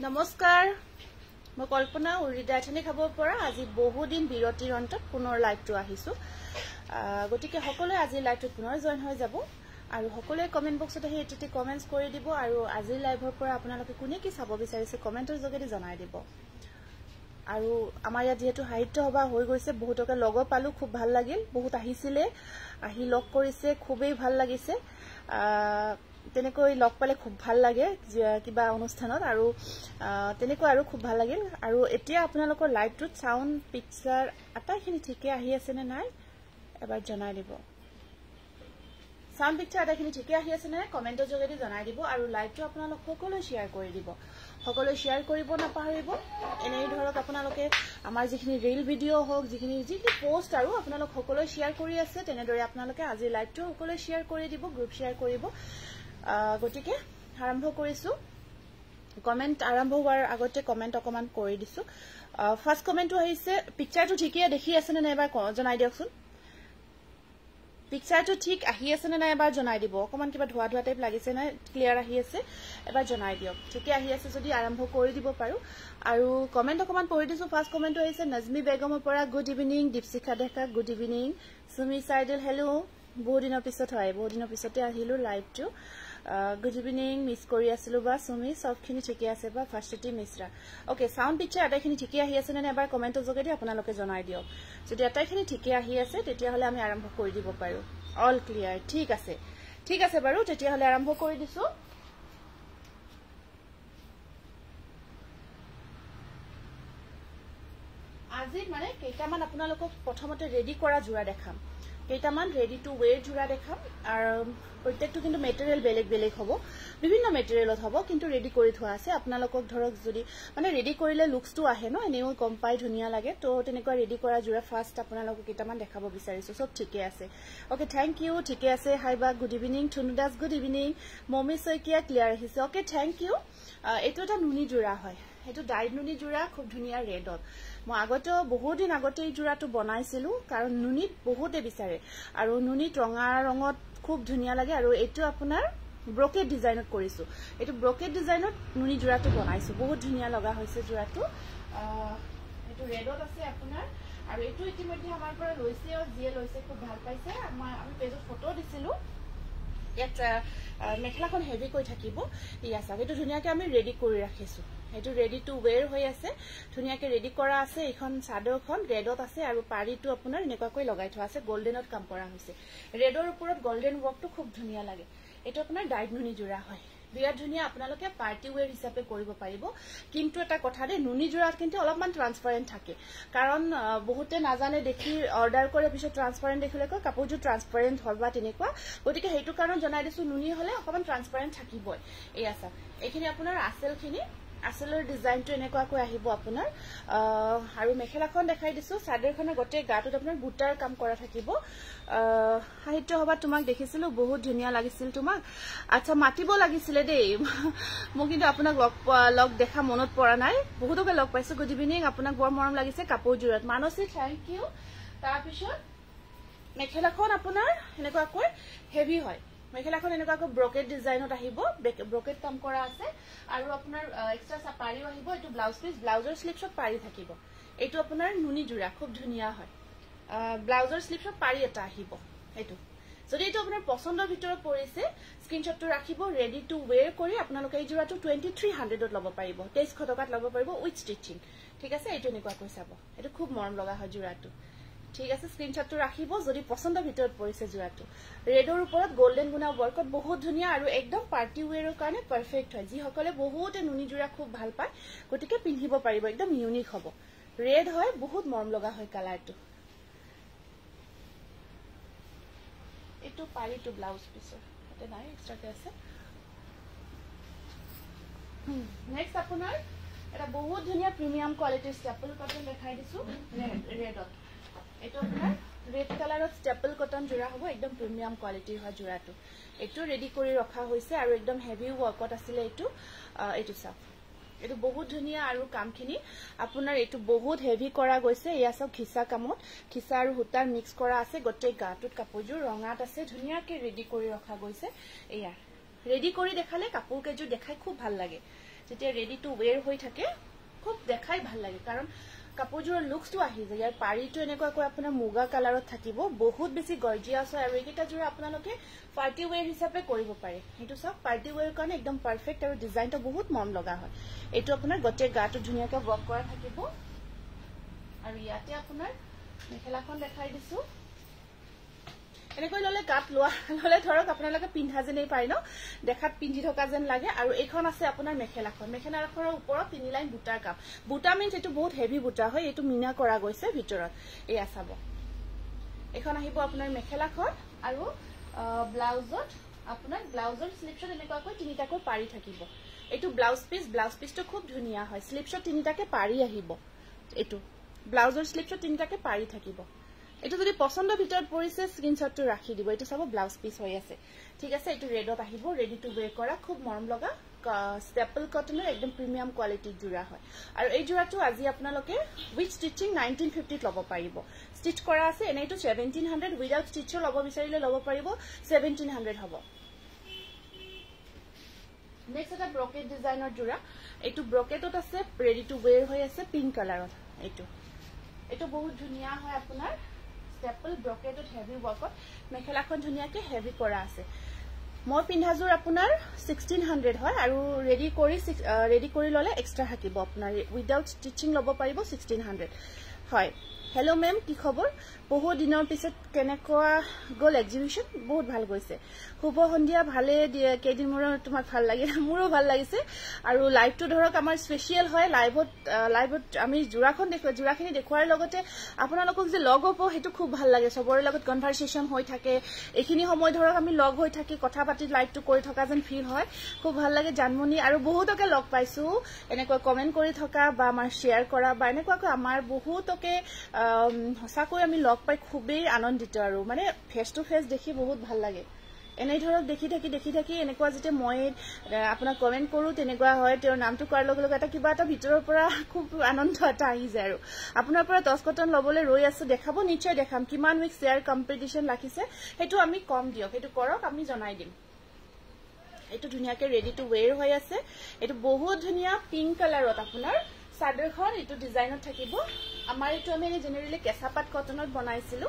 নমস্কাৰ মই কল্পনা উৰিদাঠনি খাব পৰা আজি বহু দিন বিৰতিৰ অন্তত পুনৰ লাইভটো আহিছো গতিকে সকলোৱে আজি লাইভটো পুনৰ জয়েন হৈ যাব আৰু সকলোৱে কমেন্ট বক্সত আহি এটি কমেন্টস কৰি দিব আৰু আজি লাইভৰ পৰা আপোনালোকে কোনে কি চাব বিচাৰিছে কমেন্টৰ যোগেদি জনাই দিব আৰু আমাৰ ইয়াত যেহেতু সাহিত্য সভা হৈ গৈছে বহুতকে লগ পালো খুব ভাল লাগিল বহুত আহিছিলে আহি লগ কৰিছে খুবেই ভাল লাগিছে তেনেকৈ লগ পালে খুব ভাল লাগে কিবা অনুষ্ঠানত আৰু তেনেকৈ আৰু খুব ভাল লাগিল আৰু এতিয়া আপোনালোকৰ লাইভটোত সাউন্ড পিকচাৰ আটাইখিনি ঠিকে আহি আছে নে নাই এবাৰ জনাই দিব সাউন্ড পিকচাৰ আটাইখিনি ঠিকে আহি আছে নে কমেন্টৰ যোগেদি জনাই দিব আৰু লাইভটো আপোনালোক সকলোৱে শেয়াৰ কৰি দিব সকলোৱে শেয়াৰ কৰিব নাপাহৰিব এনেই ধৰক আপোনালোকে আমাৰ যিখিনি ৰিল ভিডিও হওক যিখিনি পোষ্ট আৰু আপোনালোক সকলোৱে শেয়াৰ কৰি আছে তেনেদৰে আপোনালোকে আজি লাইভটো সকলোৱে শেয়াৰ কৰি দিব গ্ৰুপ শেয়াৰ কৰিব গতিকে আৰম্ভ কৰিছো কমেন্ট আৰম্ভ হোৱাৰ আগতে কমেন্ট অকমান কৰি দিছো ফাৰ্স্ট কমেন্টটো আহিছে পিকচাৰটো ঠিকই দেখি আছে নে এবাৰ জনাই দিয়কচোন পিকচাৰটো ঠিক আহি আছে নে এবাৰ জনাই দিব অকমান কিবা ধোৱা ধোৱা টাইপ লাগিছে না ক্লিয়াৰ আহি আছে এবাৰ জনাই দিয়ক ঠিকই আহি আছে যদি আৰম্ভ কৰি দিব পাৰো আৰু কমেন্ট অকমান পঢ়ি দিছো ফাৰ্স্ট কমেন্টটো আহিছে নজমি বেগমৰ পৰা গুড ইভিনিং দীপশিখা ডেকা গুড ইভিনিং সুমি সাইডল হেল্ল বহুত দিনৰ পিছত হয় বহুত দিনৰ পিছতে আহিলো লাইভটো গুড ইভিনিং মিস কৰি আছিলো বা সুমি সবখিনি ঠিকই আছে বা ফাৰ্ষ্টটি মিশ্ৰা ওকে সাউন্ড পিকচাৰ আটাইখিনি ঠিকই আহি আছে নে এবাৰ কমেন্টৰ যোগেদি আপোনালোকে জনাই দিয়ক যদি আটাইখিনি ঠিকই আহি আছে তেতিয়া হলে আমি আৰম্ভ কৰি দিব পাৰো অল ক্লিয়াৰ ঠিক আছে বাৰু তেতিয়া হলে আৰম্ভ কৰি দিছো আজি মানে কেইটামান আপোনালোকক প্ৰথমতে ৰেডি কৰা জোৰা দেখাম কেইটামান ৰেডি টু ওয়্যাৰ জোৰা দেখাম আৰু প্ৰত্যেকটো কিন্তু মেটেৰিয়েল বেলেগ বেলেগ হ'ব বিভিন্ন মেটেৰিয়েলত হ'ব কিন্তু ৰেডি কৰি থোৱা আছে আপোনালোকক ধৰক যদি মানে ৰেডি কৰিলে লুকসটো আহে ন এনেও কম পাই ধুনিয়া লাগে তো তেনেকুৱা ৰেডি কৰা জোৰা ফাৰ্স্ট আপোনালোকক কেইটামান দেখাব বিচাৰিছো সব ঠিকে আছে ওকে থ্যাংক ইউ ঠিকে আছে হাইবা গুড ইভিনিং থুনুদাস good evening Momi Saikia clear আহিছে ওকে থ্যাংক ইউ এটো এটা নুনি জোৰা হয় এটো ডাইড নুনি জোৰা খুব ধুনিয়া ৰেডত মই আগতে বহুত দিন আগতে এই জোৰাটো বনাইছিলো কাৰণ নুনিত বহুতে বিচাৰে আৰু নুনিত ৰঙা ৰঙত খুব ধুনিয়া লাগে আৰু এটো আপোনাৰ ব্ৰকেট ডিজাইনত কৰিছো এটো ব্ৰকেট ডিজাইনত নুনি জোৰাটো বনাইছো বহুত ধুনিয়া লগা হৈছে জোৰাটো এটো ৰেডত আছে আপোনাৰ আৰু এটো ইতিমধ্যে আমাৰ পৰা লৈছে আৰু জিয়ে লৈছে খুব ভাল পাইছে আমি পেজত ফটো দিছিলো ইয়াত মেখেলাখন হেভি কৈ থাকিব ইয়া চাওক এটো ধুনিয়াকে আমি ৰেডি কৰি ৰাখিছো এটো ৰেডি টু ওয়্যাৰ হৈ আছে ধুনিয়াকে ৰেডি কৰা আছে এখন চাদৰখন ৰেডত আছে আৰু পাৰিটো আপোনাৰ এনেকুৱাকৈ লগাই থোৱা আছে গোল্ডেনত কাম কৰা হৈছে ৰেডৰ ওপৰত গোল্ডেন ওয়াৰ্কটো খুব ধুনিয়া লাগে এটো আপোনাৰ ডাইড নুনি জোৰা হয় বিৰাট ধুনিয়া আপোনালোকে পাৰ্টি ওয়্যাৰ হিচাপে কৰিব পাৰিব কিন্তু এটা কথা দে নুনি জোৰাত কিন্তু অলপমান ট্ৰান্সপাৰেন্ট থাকে কাৰণ বহুতে নাজানে দেখি অৰ্ডাৰ কৰে পিছত ট্ৰান্সপাৰেন্ট দেখিলে কয় কাপোৰটো ট্ৰান্সপাৰেন্ট হবা তেনেকুৱা গতিকে হেতু কাৰণ জনাই দিছো নুনি হলে অকমান ট্ৰান্সপাৰেন্ট থাকিবই এই আছে এইখিনি আপোনাৰ আসলখিনি আসলৰ ডিজাইনটো এনেকুৱাকৈ আহিব আপোনাৰ আৰু মেখেলাখন দেখাই দিছো চাদৰখনৰ গটে গাটোত আপোনাৰ বুটাৰ কাম কৰা থাকিব সাহিত্য সভা তোমাক দেখিছিলো বহুত ধুনিয়া লাগিছিল তোমাক আচ্ছা মাতিব লাগিছিল দেই মই কিন্তু আপোনাক লগ দেখা মনত পৰা নাই বহুতকে লগ পাইছো গুড ইভিনিং আপোনাক বৰ মৰম লাগিছে কাপোৰ জোৰাত মানসী থ্যাংক ইউ তাৰ পিছত মেখেলাখন আপোনাৰ এনেকুৱাকৈ হেভি হয় মেখেলাখন এনেকুৱাকৈ ব্ৰকেট ডিজাইনত আহিব ব্ৰকেট কাম কৰা আছে আৰু আপোনাৰ এক্সট্ৰা সাপাৰিও আহিব এটো ব্লাউজ পিস ব্লাউজৰ স্লিপছত পাৰি থাকিব এটো আপোনাৰ নুনি জোৰা খুব ধুনিয়া হয় ব্লাউজৰ স্লিপছত পাৰি এটা আহিব এটো যদি এটো আপোনাৰ পছন্দৰ ভিতৰত পৰিছে স্ক্ৰিনশ্বটটো ৰাখিব ৰেডি টু ওয়্যাৰ কৰি আপোনালোকে এই জোৰাটো 2300ত ল'ব পাৰিব 2300 টকাত ল'ব পাৰিব উইথ ষ্টিচিং ঠিক আছে এটো এনেকুৱাকৈ চাব এটো খুব মৰম লগা হয় জোৰাটো ঠিক আছে স্ক্ৰিনশ্বটটো ৰাখিব যদি পছন্দৰ ভিতৰত পৰিছে জোৰাটো ৰেডৰ ওপৰত গোল্ডেন গুনা ওয়াৰ্কত বহুত ধুনিয়া আৰু একদম পাৰ্টি ওয়্যাৰৰ কাৰণে পাৰফেক্ট হয় যি সকলে বহুতে নুনি জোৰা খুব ভাল পায় গতিকে পিন্ধিব পাৰিব একদম ইউনিক হ'ব ৰেড হয় বহুত মৰম লগা হয় কালাৰটো এটো পাৰিটো ব্লাউজ পিছৰ এতে নাই এক্সট্ৰাকে আছে নেক্সট আপোনাৰ এটা বহুত ধুনীয়া প্ৰিমিয়াম কোৱালিটিৰ ষ্টেপল কটন দেখাই দিছো ৰেডত এইটো আপোনাৰ ৰেড কালাৰত ষ্টেপল কটন জোৰা হ'ব একদম প্ৰিমিয়াম কোৱালিটিৰ হয় জোৰাটো এইটো ৰেডি কৰি ৰখা হৈছে আৰু একদম হেভি ৱৰ্কত আছিলে এইটো চাওক এইটো বহুত ধুনীয়া আৰু কামখিনি আপোনাৰ এইটো বহুত হেভি কৰা গৈছে এয়া সব খিসা কামত খিসা আৰু হুতাৰ মিক্স কৰা আছে গোটেই গাটোত কাপোৰযোৰ ৰঙাত আছে ধুনীয়াকৈ ৰেডি কৰি ৰখা গৈছে এয়া ৰেডি কৰি দেখালে কাপোৰ কেইযোৰ দেখাই খুব ভাল লাগে যেতিয়া ৰেডি টু ওৱেৰ হৈ থাকে খুব দেখাই ভাল লাগে কাৰণ কাপোৰযোৰৰ লুকসটো আহি যায় ইয়াৰ পাৰিটো এনেকুৱাকৈ আপোনাৰ মুগা কালাৰত থাকিব বহুত বেছি গৰ্জিয়াছ হয় আৰু এইকেইটা জোৰা আপোনালোকে পাৰ্টি ওৱেৰ হিচাপে কৰিব পাৰে এইটো সব পাৰ্টি ওৱেৰ কাৰণে একদম পাৰফেক্ট আৰু ডিজাইনটো বহুত মন লগা হয় এইটো আপোনাৰ গোটেই গাটো ধুনীয়াকৈ ৱৰ্ক কৰা থাকিব আৰু ইয়াতে আপোনাৰ মেখেলাখন দেখাই দিছো এনেকৈ ললে গাত ললে ধৰক আপোনালোকে পিন্ধা যেনেই পায় ন দেখাত পিন্ধি থকা যেন লাগে আৰু এইখন আছে আপোনাৰ মেখেলাখনৰ ওপৰত 3 লাইন বুটাৰ কাম বুটা মিন্স এইটো বহুত হেভি বুটা হয় এইটো মিনা কৰা গৈছে ভিতৰত এয়া চাব এখন আহিব আপোনাৰ মেখেলাখন আৰু ব্লাউজত আপোনাৰ ব্লাউজৰ স্লিপছত এনেকুৱাকৈ 3টাকৈ পাৰি থাকিব এইটো ব্লাউজ পিচটো খুব ধুনীয়া হয় স্লিপছত 3টাকে পাৰি আহিব এইটো ব্লাউজৰ স্লিপছত 3টাকে পাৰি থাকিব এইটো যদি পছন্দৰ ভিতৰত পৰিছে স্ক্ৰিনশ্বটটো ৰাখি দিব এইটো চাব ব্লাউজ পিস হৈ আছে ঠিক আছে এইটো ৰেডত আহিব ৰেডি টু ওৱেৰ কৰা খুব মৰম লগা ষ্টেপল কটনৰ একদম প্ৰিমিয়াম কোৱালিটিৰ জোৰা হয় আৰু এই জোৰাটো আজি আপোনালোকে উইথ ষ্টিচিং 1950 ত ল'ব পাৰিব ষ্টিচ কৰা আছে এনেইটো 1700 উইদাউট ষ্টিচৰ ল'ব বিচাৰিলে ল'ব পাৰিব 1700 হ'ব নেক্সট এটা ব্ৰকেট ডিজাইনৰ জোৰা এইটো ব্ৰকেটত আছে ৰেডি টু ওৱেৰ হৈ আছে পিংক কালাৰত এইটো বহুত ধুনীয়া হয় আপোনাৰ ষ্টেপল ব্ৰকেটত হেভি ৱৰ্কত মেখেলাখন ধুনীয়াকৈ হেভি কৰা আছে মই পিন্ধাজোৰ আপোনাৰ 1600 হয় আৰু ৰেডি কৰি ললে এক্সট্ৰা থাকিব আপোনাৰ উইদাউট ষ্টিচিং ল'ব পাৰিব 1600 হয় হেল্ল' মেম কি খবৰ বহুত দিনৰ পিছত কেনেকুৱা গ'ল এক্সিবিশন বহুত ভাল গৈছে শুভ সন্ধিয়া ভালে কেইদিন মোৰ তোমাক ভাল লাগিল মোৰো ভাল লাগিছে আৰু লাইভটো ধৰক আমাৰ স্পেচিয়েল হয় লাইভত আমি জোৰাখিনি দেখুৱাৰ লগতে আপোনালোকক যে লগ হ'ব সেইটো খুব ভাল লাগে সবৰে লগত কনভাৰচেশ্যন হৈ থাকে এইখিনি সময় ধৰক আমি লগ হৈ থাকি কথা পাতি লাইভটো কৰি থকা যেন ফিল হয় খুব ভাল লাগে জানমনি আৰু বহুতকে লগ পাইছো এনেকৈ কমেন্ট কৰি থকা বা আমাৰ শ্বেয়াৰ কৰা বা এনেকুৱাকৈ আমাৰ বহুতকে সঁচাকৈ আমি লগ পাই খুবেই আনন্দিত আৰু মানে ফেচ টু ফেচ দেখি বহুত ভাল লাগে এনেই ধৰক দেখি থাকি এনেকুৱা যেতিয়া মই আপোনাক কমেন্ট কৰো তেনেকুৱা হয় তেওঁৰ নামটো কোৱাৰ লগে লগে এটা কিবা এটা ভিতৰৰ পৰা খুব আনন্দ এটা আহি যায় আৰু আপোনাৰ পৰা 10 কটন ল'বলৈ ৰৈ আছো দেখাব নিশ্চয় দেখাম কিমান উইক শ্বেয়াৰ কম্পিটিশন ৰাখিছে সেইটো আমি কম দিয়ক সেইটো কৰক আমি জনাই দিম এইটো ধুনীয়াকৈ ৰেডি টু ওৱেৰ হৈ আছে এইটো বহুত ধুনীয়া পিংক কালাৰত আপোনাৰ চাদৰখন এইটো ডিজাইনত থাকিব আমাৰ এইটো আমি জেনেৰেলি কেঁচাপাত কটনত বনাইছিলো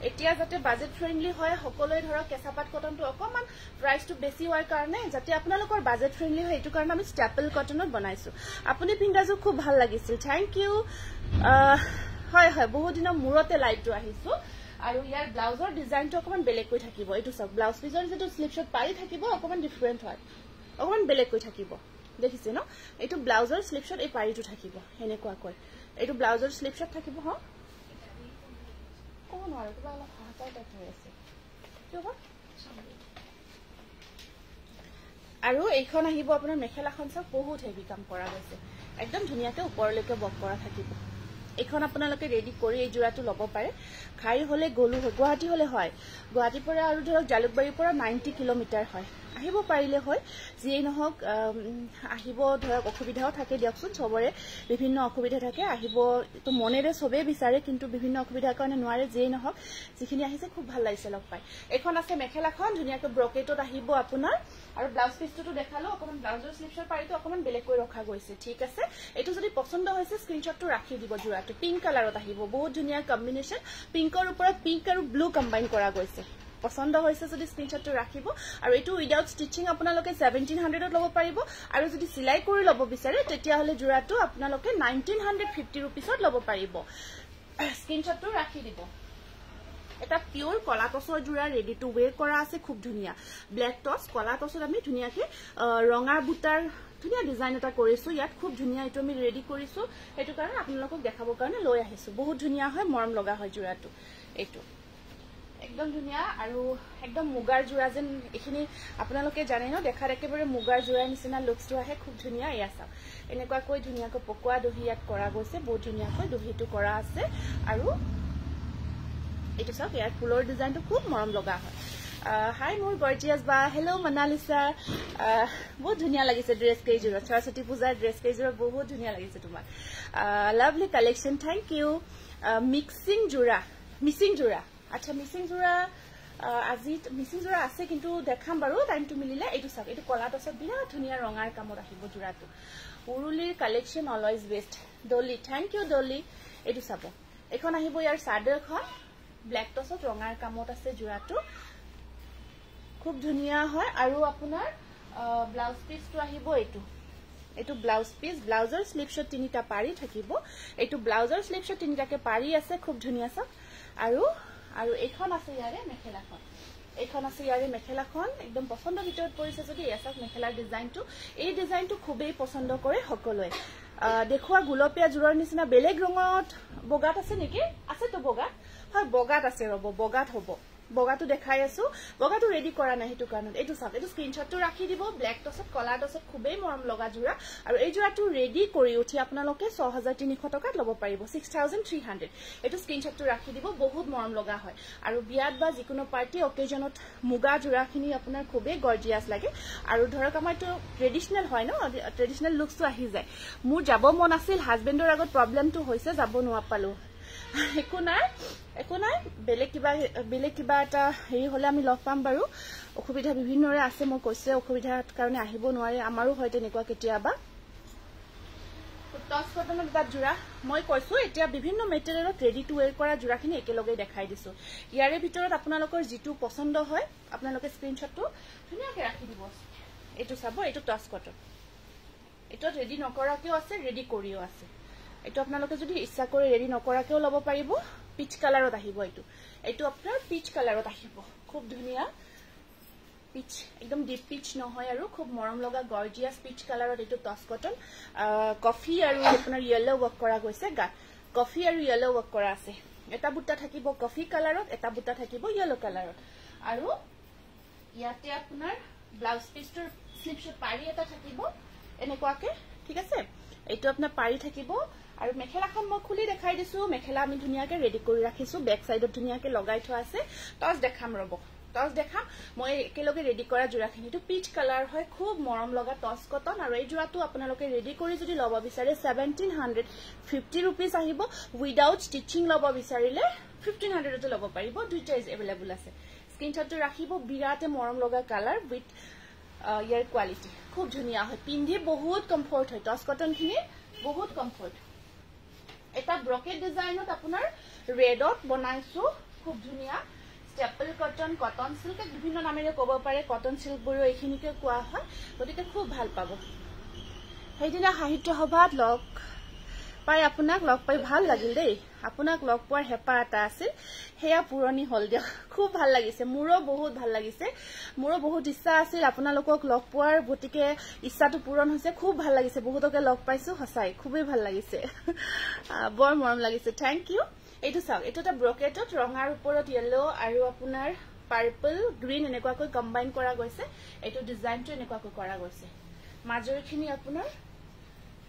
এতিয়া যাতে বাজেট ফ্ৰেন্ডলি হয় সকলোৱে ধৰক কেঁচাপাত কটনটো অকমান প্ৰাইসটো বেছি হোৱাৰ কাৰণে যাতে আপোনালোকৰ বাজেট ফ্ৰেন্ডলি হয় এইটো কাৰণে আমি ষ্টেপল কটনত বনাইছো আপুনি পিন্ধাজো খুব ভাল লাগিছিল থ্যাংক ইউ হয় বহুত দিনৰ মূৰতে লাইভটো আহিছো আৰু ইয়াৰ ব্লাউজৰ ডিজাইনটো অকমান বেলেগকৈ থাকিব এইটো সব ব্লাউজ পিছৰ যেটো স্লিপছত পাৰি থাকিব অকমান ডিফাৰেন্ট হয় অকমান বেলেগকৈ থাকিব দেখিছে ন এইটো ব্লাউজৰ স্লিপছত এই পাৰিটো থাকিব এনেকুৱাকৈ এইটো ব্লাউজৰ স্লিপছত থাকিব হ কোন আৰু কিবা অলপ হাহাকাৰ টাইপ হৈ আছে কিবা আৰু এইখন আহিব আপোনাৰ মেখেলাখন সব বহুত হেভি কাম কৰা গৈছে একদম ধুনীয়াকৈ ওপৰলৈকে বক কৰা থাকিব এইখন আপোনালোকে ৰেডি কৰি এই জোৰাটো ল'ব পাৰে খাই হলে গলু গুৱাহাটী হলে হয় গুৱাহাটীৰ পৰা আৰু ধৰক জালুকবাৰীৰ পৰা 90 কিলোমিটাৰ হয় আহিব পাৰিলে হয় যিয়ে নহওক আহিব ধৰক অসুবিধাও থাকে দিয়কচোন সবৰে বিভিন্ন অসুবিধা থাকে আহিব তো মনেৰে সবে বিচাৰে কিন্তু বিভিন্ন অসুবিধাৰ কাৰণে নোৱাৰে যিয়ে নহওক যিখিনি আহিছে খুব ভাল লাগিছে লগ পাই এখন আছে মেখেলাখন ধুনীয়াকৈ ব্ৰকেটত আহিব আপোনাৰ আৰু ব্লাউজ পিসটো দেখালো অকমান ব্লাউজৰ স্লিপছৰ পাৰিটো অকমান বেলেগকৈ ৰখা গৈছে ঠিক আছে এইটো যদি পছন্দ হৈছে স্ক্ৰিনশ্বটটো ৰাখি দিব জোৰাটো পিংক কালাৰত আহিব বহুত ধুনীয়া কম্বিনেশন পিংকৰ ওপৰত পিংক আৰু ব্লু কম্বাইন কৰা গৈছে পছন্দ হৈছে যদি স্ক্ৰিনশ্বটটো ৰাখিব আৰু এইটো উইদাউট ষ্টিচিং আপোনালোকে 1700 ত ল'ব পাৰিব আৰু যদি সিলাই কৰি ল'ব বিচাৰে তেতিয়া হলে জোৰাটো আপোনালোকে 1950 रुपीसত ল'ব পাৰিব স্ক্ৰিনশ্বটটো ৰাখি দিব এটা পিওৰ কলা টসৰ জোৰা ৰেডি টু ওৱেৰ কৰা আছে খুব ধুনীয়া ব্ল্যাক টস কলা টসত আমি ধুনীয়াকৈ ৰঙা বুটাৰ ধুনীয়া ডিজাইন এটা কৰিছো ইয়াত খুব ধুনীয়া এটো আমি ৰেডি কৰিছো এটো কাৰণ আপোনালোকক দেখাবৰ কাৰণে লৈ আহিছো বহুত ধুনীয়া হয় মৰম লগা হয় জোৰাটো একদম ধুনিয়া আৰু একদম মুগাৰ জোৰা যেন এখিনি আপোনালোকে জানে ন দেখাত একেবাৰে মুগাৰ জোৰাৰ নিচিনা লুকসটো আহে খুব ধুনিয়া এয়া চাওক এনেকুৱাকৈ ধুনিয়াকৈ পকোৱা দহি ইয়াত কৰা গৈছে বহুত ধুনিয়াকৈ দহিটো কৰা আছে আৰু এইটো চাওক ইয়াৰ ফুলৰ ডিজাইনটো খুব মৰম লগা হয় হাই মোৰ গৰ্জিয়াছ বা হেল্ল' মনালিসা বহুত ধুনিয়া লাগিছে ড্ৰেছ কেইজোৰ সৰস্বতী পূজাৰ ড্ৰেছ কেইজোৰ বহুত ধুনিয়া লাগিছে তোমাৰ lovely collection thank you mixing জোৰা আচ্ছা মিসিং জোৰা আজি মিসিং জোৰা আছে কিন্তু দেখাম বাৰু টাইমটো মিলিলে এইটো চাওক এইটো কলা টছত বিৰাট ধুনিয়া ৰঙাৰ কামত আহিব জোৰাটো উৰুলিৰ collection always best Dolly thank you Dolly এইটো চাব এখন আহিব ইয়াৰ চাদৰখন ব্ল্যাক টছত ৰঙাৰ কামত আছে জোৰাটো খুব ধুনিয়া হয় আৰু আপোনাৰ ব্লাউজ পিসটো আহিব এইটো ব্লাউজ পিস ব্লাউজৰ স্লিপশট তিনিটা পাৰি থাকিব এইটো ব্লাউজৰ স্লিপশট তিনিটাকে পাৰি আছে খুব ধুনিয়া চাওক আৰু এইখন আছে ইয়াৰে মেখেলাখন একদম পছন্দৰ ভিতৰত পৰিছে যদি এসাক মেখেলাৰ ডিজাইনটো এই ডিজাইনটো খুবেই পছন্দ কৰে সকলোৱে দেখুৱা গুলপীয়া জোৰৰ নিচিনা বেলেগ ৰঙত বগাত আছে নেকি আছে তো বগাত হয় বগাত আছে ৰব বগাত হ'ব বগাটো দেখাই আছো বগাটো ৰেডি কৰা নাই হেতু কাৰণ এইটো চাওক এইটো স্ক্ৰিনশ্বটটো ৰাখি দিব ব্ল্যাক টছত কলা টছত খুবেই মৰম লগা জোৰা আৰু এই জোৰাটো ৰেডি কৰি উঠি আপোনালোকে 6300 টকাত ল'ব পাৰিব 6300 এইটো স্ক্ৰিনশ্বটটো ৰাখি দিব বহুত মৰম লগা হয় আৰু বিয়াত বা যিকোনো পাৰ্টি অকেজনত মুগা জোৰাখিনি আপোনাৰ খুবেই গৰ্জিয়াছ লাগে আৰু ধৰক আমাৰটো ট্ৰেডিশনাল হয় ন ট্ৰেডিশনাল লুকসটো আহি যায় মোৰ যাব মন আছিল হাজবেণ্ডৰ আগত প্ৰবলেমটো হৈছে যাব নোৱাপালো একো নাই বেলেগ কিবা এটা হেৰি হলে আমি লগ পাম বাৰু অসুবিধা বিভিন্নৰে আছে মই কৈছে অসুবিধাৰ কাৰণে আহিব নোৱাৰে আমাৰো হয় তেনেকুৱা কেতিয়াবা টছ কটনৰ দুটা জোৰা মই কৈছো এতিয়া বিভিন্ন মেটেৰিয়েলত ৰেডি টু ওয়্যাৰ কৰা জোৰাখিনি একেলগে দেখাই দিছো ইয়াৰে ভিতৰত আপোনালোকৰ যিটো পছন্দ হয় আপোনালোকে স্ক্ৰিনশ্বটটো ধুনীয়াকৈ ৰাখি দিব এইটো চাব এইটো টছ কটন এইটো ৰেডি নকৰাকেও আছে ৰেডি কৰিও আছে এইটো আপোনালোকে যদি ইচ্ছা কৰি ৰেডি নকৰাকেও ল'ব পাৰিব পিচ কালাৰত আহিব এইটো আপোনাৰ পিচ কালাৰত আহিব খুব ধুনিয়া পিচ একদম ডিপ পিচ নহয় আৰু খুব মৰম লগা গৰ্জিয়াস পিচ কালাৰত এইটো টছ কটন কফি আৰু আপোনাৰ ইয়েলো ওয়াৰ্ক কৰা গৈছে কফি আৰু ইয়েলো ওয়াৰ্ক কৰা আছে এটা বুটা থাকিব কফি কালাৰত এটা বুটা থাকিব ইয়েলো কালাৰত আৰু ইয়াতে আপোনাৰ ব্লাউজ পিসটোৰ স্লিপশট পাৰি এটা থাকিব এনেকুৱাকে ঠিক আছে এইটো আপোনাৰ পাৰি থাকিব আৰু মেখেলাখন মই খুলি দেখাই দিছো মেখেলা আমি ধুনিয়াকে ৰেডি কৰি ৰাখিছো বেক সাইডত ধুনিয়াকে লগাই থোৱা আছে টছ দেখাম মই একেলগে ৰেডি কৰা জোৰাখিনিটো পিচ কালাৰ হয় খুব মৰম লগা টছ কটন আৰু এই জোৰাটো আপোনালোকে ৰেডি কৰি যদি ল'ব বিচাৰে 1750 रुपीस আহিব উইদাউট স্টিচিং ল'ব বিচাৰিলে 1500 তে ল'ব পাৰিব দুইটা ইজ अवेलेबल আছে স্ক্ৰিনশ্বটটো ৰাখিব বিৰাতে মৰম লগা কালাৰ উইথ ইয়াৰ কোৱালিটি খুব ধুনিয়া হয় পিন্ধি বহুত কমফৰ্ট হয় টছ কটন খিনি বহুত কমফৰ্ট এটা ব্ৰকেট ডিজাইনত আপোনাৰ ৰেডত বনাইছো খুব ধুনিয়া স্টেপল কটন সিল্ক বিভিন্ন নামেৰে ক'ব পাৰে কটন সিল্ক বৰো এইখিনিকে কোৱা হয় গতিকে খুব ভাল পাব সেইদিনা সাহিত্য সভাত লগ পাই আপোনাক লগ পাই ভাল লাগিল দেই আপোনাক লগ পোৱাৰ হেপা এটা আছিল হেয়া পুৰণি হল দিয়া খুব ভাল লাগিছে মোৰো বহুত ভাল লাগিছে মোৰো বহুত ইচ্ছা আছিল আপোনালোকক লগ পোৱাৰ গতিকে ইচ্ছাটো পূৰণ হৈছে খুব ভাল লাগিছে বহুতকে লগ পাইছো হসাই খুবেই ভাল লাগিছে বৰ মৰম লাগিছে থ্যাংক ইউ এইটো চাওক এইটো এটা ব্ৰকেটত ৰঙাৰ ওপৰত ইয়েলো আৰু আপোনাৰ পাৰ্পল গ্ৰীন এনেকুৱাকৈ কম্বাইন কৰা গৈছে এইটো ডিজাইনটো এনেকুৱাকৈ কৰা গৈছে মাজৰখিনি আপোনাৰ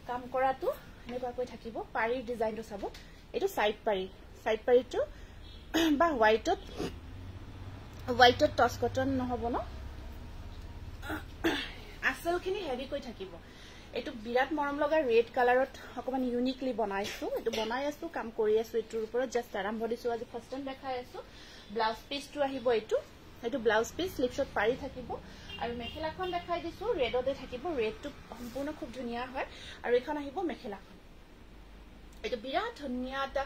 কাম কৰাটো এনেকুৱাকৈ থাকিব পাৰি ডিজাইনটো চাব এইটো সাইড পাৰিটো বা হোৱাইটত টছ কটন নহব ন আসলখিনি হেভি কৈ থাকিব এইটো বিৰাট মৰম লগা ৰেড কালাৰত অকমান ইউনিকলি বনাইছো এইটো বনাই আছো কাম কৰি আছো এটোৰ ওপৰত জাস্ট আৰম্ভ দিছো আজি ফাৰ্স্ট টাইম দেখাই আছো ব্লাউজ পিসটো আহিব এইটো ব্লাউজ পিস স্লিপশট পাৰি থাকিব আৰু মেখেলাখন দেখাই দিছো ৰেডতে থাকিব ৰেডটো সম্পূৰ্ণ খুব ধুনিয়া হয় আৰু এখন আহিব মেখেলাখন এইটো বিৰাট ধুনিয়া এটা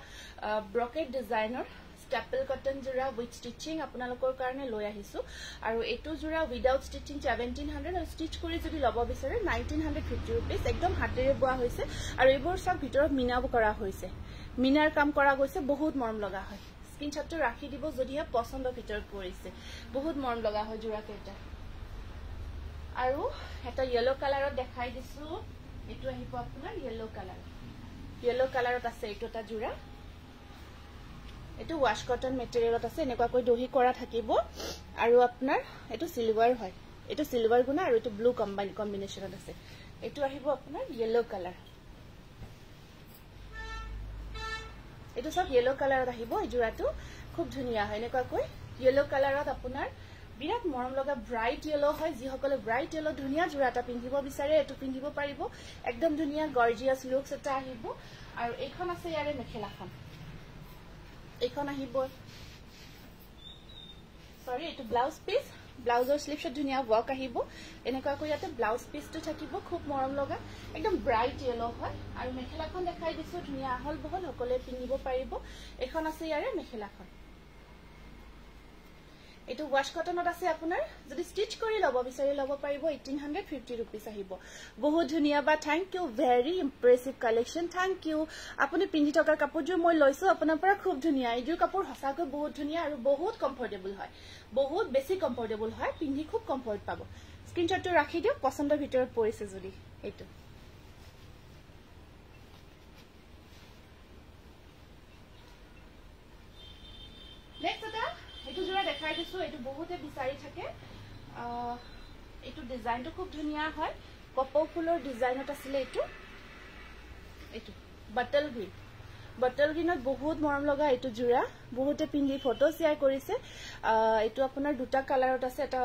ব্ৰকেট ডিজাইনৰ স্টেপল কটন জোৰা উইথ স্টিচিং আপোনালোকৰ কাৰণে লৈ আহিছো আৰু এটো জোৰা উইদাউট স্টিচিং 1700 আৰু স্টিচ কৰি যদি ল'ব বিচাৰে 1950 रुपीस একদম হাতেৰে বোৱা হৈছে আৰু এইবোৰ সব ভিতৰত মিনাব কৰা হৈছে মিনাৰ কাম কৰা গৈছে বহুত মৰম লগা হয় স্ক্ৰিনশ্বটটো ৰাখি দিব যদিহে পছন্দৰ ভিতৰত পৰিছে বহুত মৰম লগা হয় জোৰা কেইটা আৰু এটা ইয়েলো কালাৰত দেখাই দিছো এটো আহিব আপোনাৰ ইয়েলো কালাৰত আছে এইটো এটা জোৰা এটো ওয়াশ কটন মেটেৰিয়েলত আছে এনেকুৱাকৈ দহি কৰা থাকিব আৰু আপোনাৰ এটো সিলভাৰ হয় এটো সিলভাৰ গুণা আৰু এটো ব্লু কম্বিনেশনত আছে এটো আহিব আপোনাৰ ইয়েলো কালাৰ এটো সব ইয়েলো কালাৰত আহিব এই জোৰাটো খুব ধুনিয়া হয় এনেকুৱাকৈ ইয়েলো কালাৰত আপোনাৰ বিৰাট মৰম লগা ব্ৰাইট ইয়েলো হয় যি সকলে ব্ৰাইট ইয়েলো ধুনিয়া জোৰাটা পিন্ধিব বিচাৰে এটো পিন্ধিব পাৰিব একদম ধুনিয়া গৰ্জিয়াস লুকস এটা আহিব আৰু এইখন আছে ইয়াৰে মেখেলাখন এইখন আহিব সৰি এটো ব্লাউজ পিস ব্লাউজৰ স্লিভছত ধুনিয়া ওয়াৰ্ক আহিব এনেকুৱাকৈ ইয়াতে ব্লাউজ পিসটো থাকিব খুব মৰম লগা একদম ব্ৰাইট ইয়েলো হয় আৰু মেখেলাখন দেখাই দিছো ধুনিয়া আহল বহল সকলে পিন্ধিব পাৰিব এইখন আছে ইয়াৰে মেখেলাখন এটো ওয়াশ কটনত আছে আপোনাৰ যদি স্টিচ কৰি লব বিচাৰি লব পাৰিব 1850 रुपीस আহিব বহুত ধুনিয়া বা thank you very impressive collection thank you আপুনি পিন্ধি থকা কাপোৰযোৰ মই লৈছো আপোনাৰ পৰা খুব ধুনিয়া এইযোৰ কাপোৰ হসাকৈ বহুত ধুনিয়া আৰু বহুত কমফৰ্টেবল হয় বহুত বেছি কমফৰ্টেবল হয় পিন্ধি খুব কমফৰ্ট পাব স্ক্ৰিনশ্বটটো ৰাখি দিও পছন্দৰ ভিতৰত পৰিছে যদি এইটো নেক্সট এটা এটো জোৰা দেখাই দিছো এটো বহুতে বিচাৰি থাকে এটো ডিজাইনটো খুব ধুনিয়া হয় কপৌ ফুলৰ ডিজাইনত আছিল এটো বটল গ্ৰীনত বহুত মৰম লগা এটো জোৰা বহুতে পিন্ধি ফটো শেয়াৰ কৰিছে এটো আপোনাৰ দুটা কালাৰত আছে এটা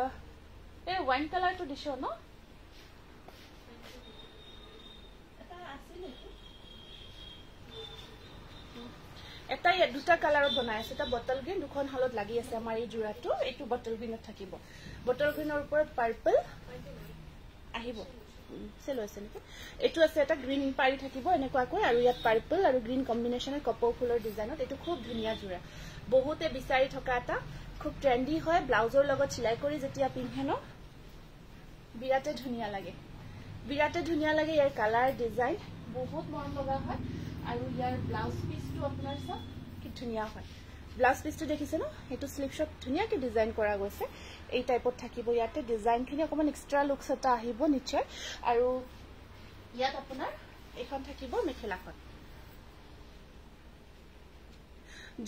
এই ওয়াইন কালাৰটো দিছো ন এটা দুটা কালাৰত বনাই আছে এটা বটল গ্ৰীন দুখন হলত লাগি আছে আমাৰ এই জোৰাটো এইটো বটল গ্ৰীনত থাকিব বটল গ্ৰীনৰ ওপৰত পাৰ্পল আহিব সেল হৈছে নেকি এটো আছে এটা গ্ৰীন পাৰি থাকিব এনেকুৱাকৈ আৰু ইয়াত পাৰ্পল আৰু গ্ৰীন কম্বিনেশনৰ কপৌ ফুলৰ ডিজাইনত এটো খুব ধুনিয়া জোৰা বহুতে বিচাৰি থকা এটা খুব ট্ৰেন্ডি হয় ব্লাউজৰ লগত চিলাই কৰি যেতিয়া পিন্ধে ন বিৰাটে ধুনিয়া লাগে ইয়াৰ কালাৰ ডিজাইন বহুত মৰম লগা হয় আৰু ইয়াৰ ব্লাউজ পিসটো আপোনাৰ সব কি ধুনিয়া হয় ব্লাউজ পিসটো দেখিছে ন এটো স্লিভছত ধুনিয়াকৈ ডিজাইন কৰা গৈছে এই টাইপত থাকিব ইয়াতে ডিজাইনখিনি অকমান এক্সট্ৰা লুকস এটা আহিব নিশ্চয় আৰু ইয়াত আপোনাৰ এখন থাকিব মেখেলাখন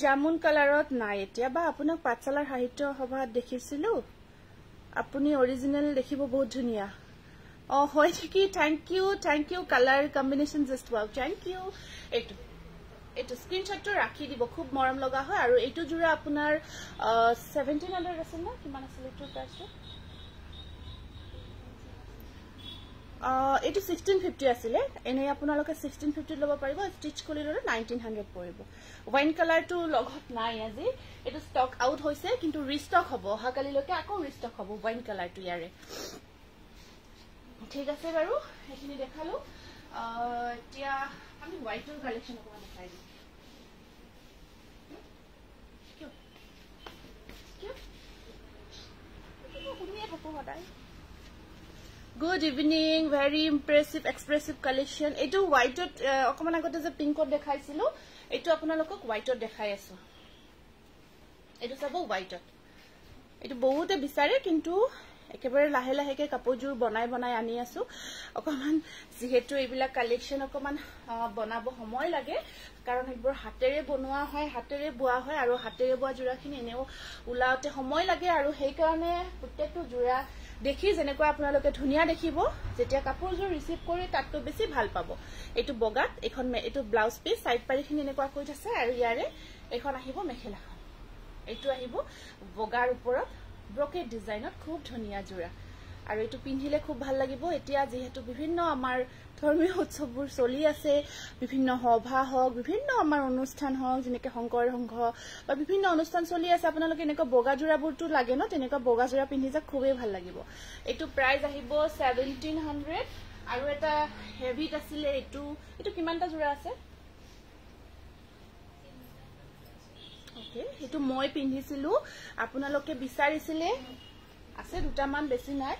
জামুন কালাৰত নাই এতিয়া বা আপোনাক পাঠশালাৰ সাহিত্য সভাত দেখিছিলো আপুনি অৰিজিনাল দেখিব বহুত ধুনিয়া হয় কি thank you colour combination just wow thank you এটো স্ক্ৰিনশটটো ৰাখি দিব খুব মৰম লগা হয় আৰু এইটো জোৰা আপোনাৰ 1700 আছে না কিমান আছিল এটো প্ৰাইসটো এটো 1650 আছিল এনে আপোনালোকে 1650 লব পাৰিব স্টিচ কৰি ললে 1900 পৰিব ওয়াইন কালাৰটো লগত নাই আজি এটো ষ্টক আউট হৈছে কিন্তু ৰিষ্টক হ'ব হাকালিলৈকে আকৌ ৰিষ্টক হ'ব ওয়াইন কালাৰটো ইয়াৰে ঠিক আছে বাৰু এখিনি দেখালো এতিয়া আমি হোয়াইটৰ কালেকশন অকমান দেখাই দিম Good evening, very impressive, expressive collection. Eto white অকমান আগতে যে পিংকত দেখাইছিলো এটো আপোনালোকক হোয়াইটত দেখাই আছো এটো সব হোয়াইটত এটো বহুতে বিচাৰে কিন্তু একেবাৰে লাহে লাহেকে কাপোৰজোৰ বনাই আনি আছো অকমান যেহেতু এইবিলাক কালেকশন অকমান বনাব সময় লাগে কাৰণ এইবোৰ হাতেৰে বনোৱা হয় হাতেৰে বোৱা হয় আৰু হাতেৰে বোৱা জোৰাখিনি এনেও উলাওতে সময় লাগে আৰু সেই কাৰণে প্ৰত্যেকটো জোৰা দেখি যেনেকুৱা আপোনালোকে ধুনিয়া দেখিব যেতিয়া কাপোৰজোৰ ৰিসিভ কৰি তাতকৈ বেছি ভাল পাব এটো বগাত এখন এটো ব্লাউজ পিস সাইড পাৰিখিনি এনেকুৱা কৈ আছে আৰু ইয়াৰে এখন আহিব মেখেলাখন এটো আহিব বগাৰ ওপৰত ব্ৰকেট ডিজাইনত খুব ধুনিয়া জোৰা আৰু এটো পিন্ধিলে খুব ভাল লাগিব এতিয়া যেহেতু বিভিন্ন আমাৰ ধৰ্মীয় উৎসৱবোৰ চলি আছে বিভিন্ন সভা হওক বিভিন্ন আমাৰ অনুষ্ঠান হওক যেনেকৈ শংকৰ সংঘ বা বিভিন্ন অনুষ্ঠান চলি আছে আপোনালোকে এনেকুৱা বগা জোৰাবোৰটো লাগে ন তেনেকুৱা বগা জোৰা পিন্ধি যা খুবেই ভাল লাগিব এটো প্ৰাইস আহিব 1700 আৰু এটা হেভিত আছিল এটো কিমানটা জোৰা আছে ওকে এটো মই পিন্ধিছিলো আপোনালোকে বিচাৰিছিলে আছে দুটামান বেছি নাই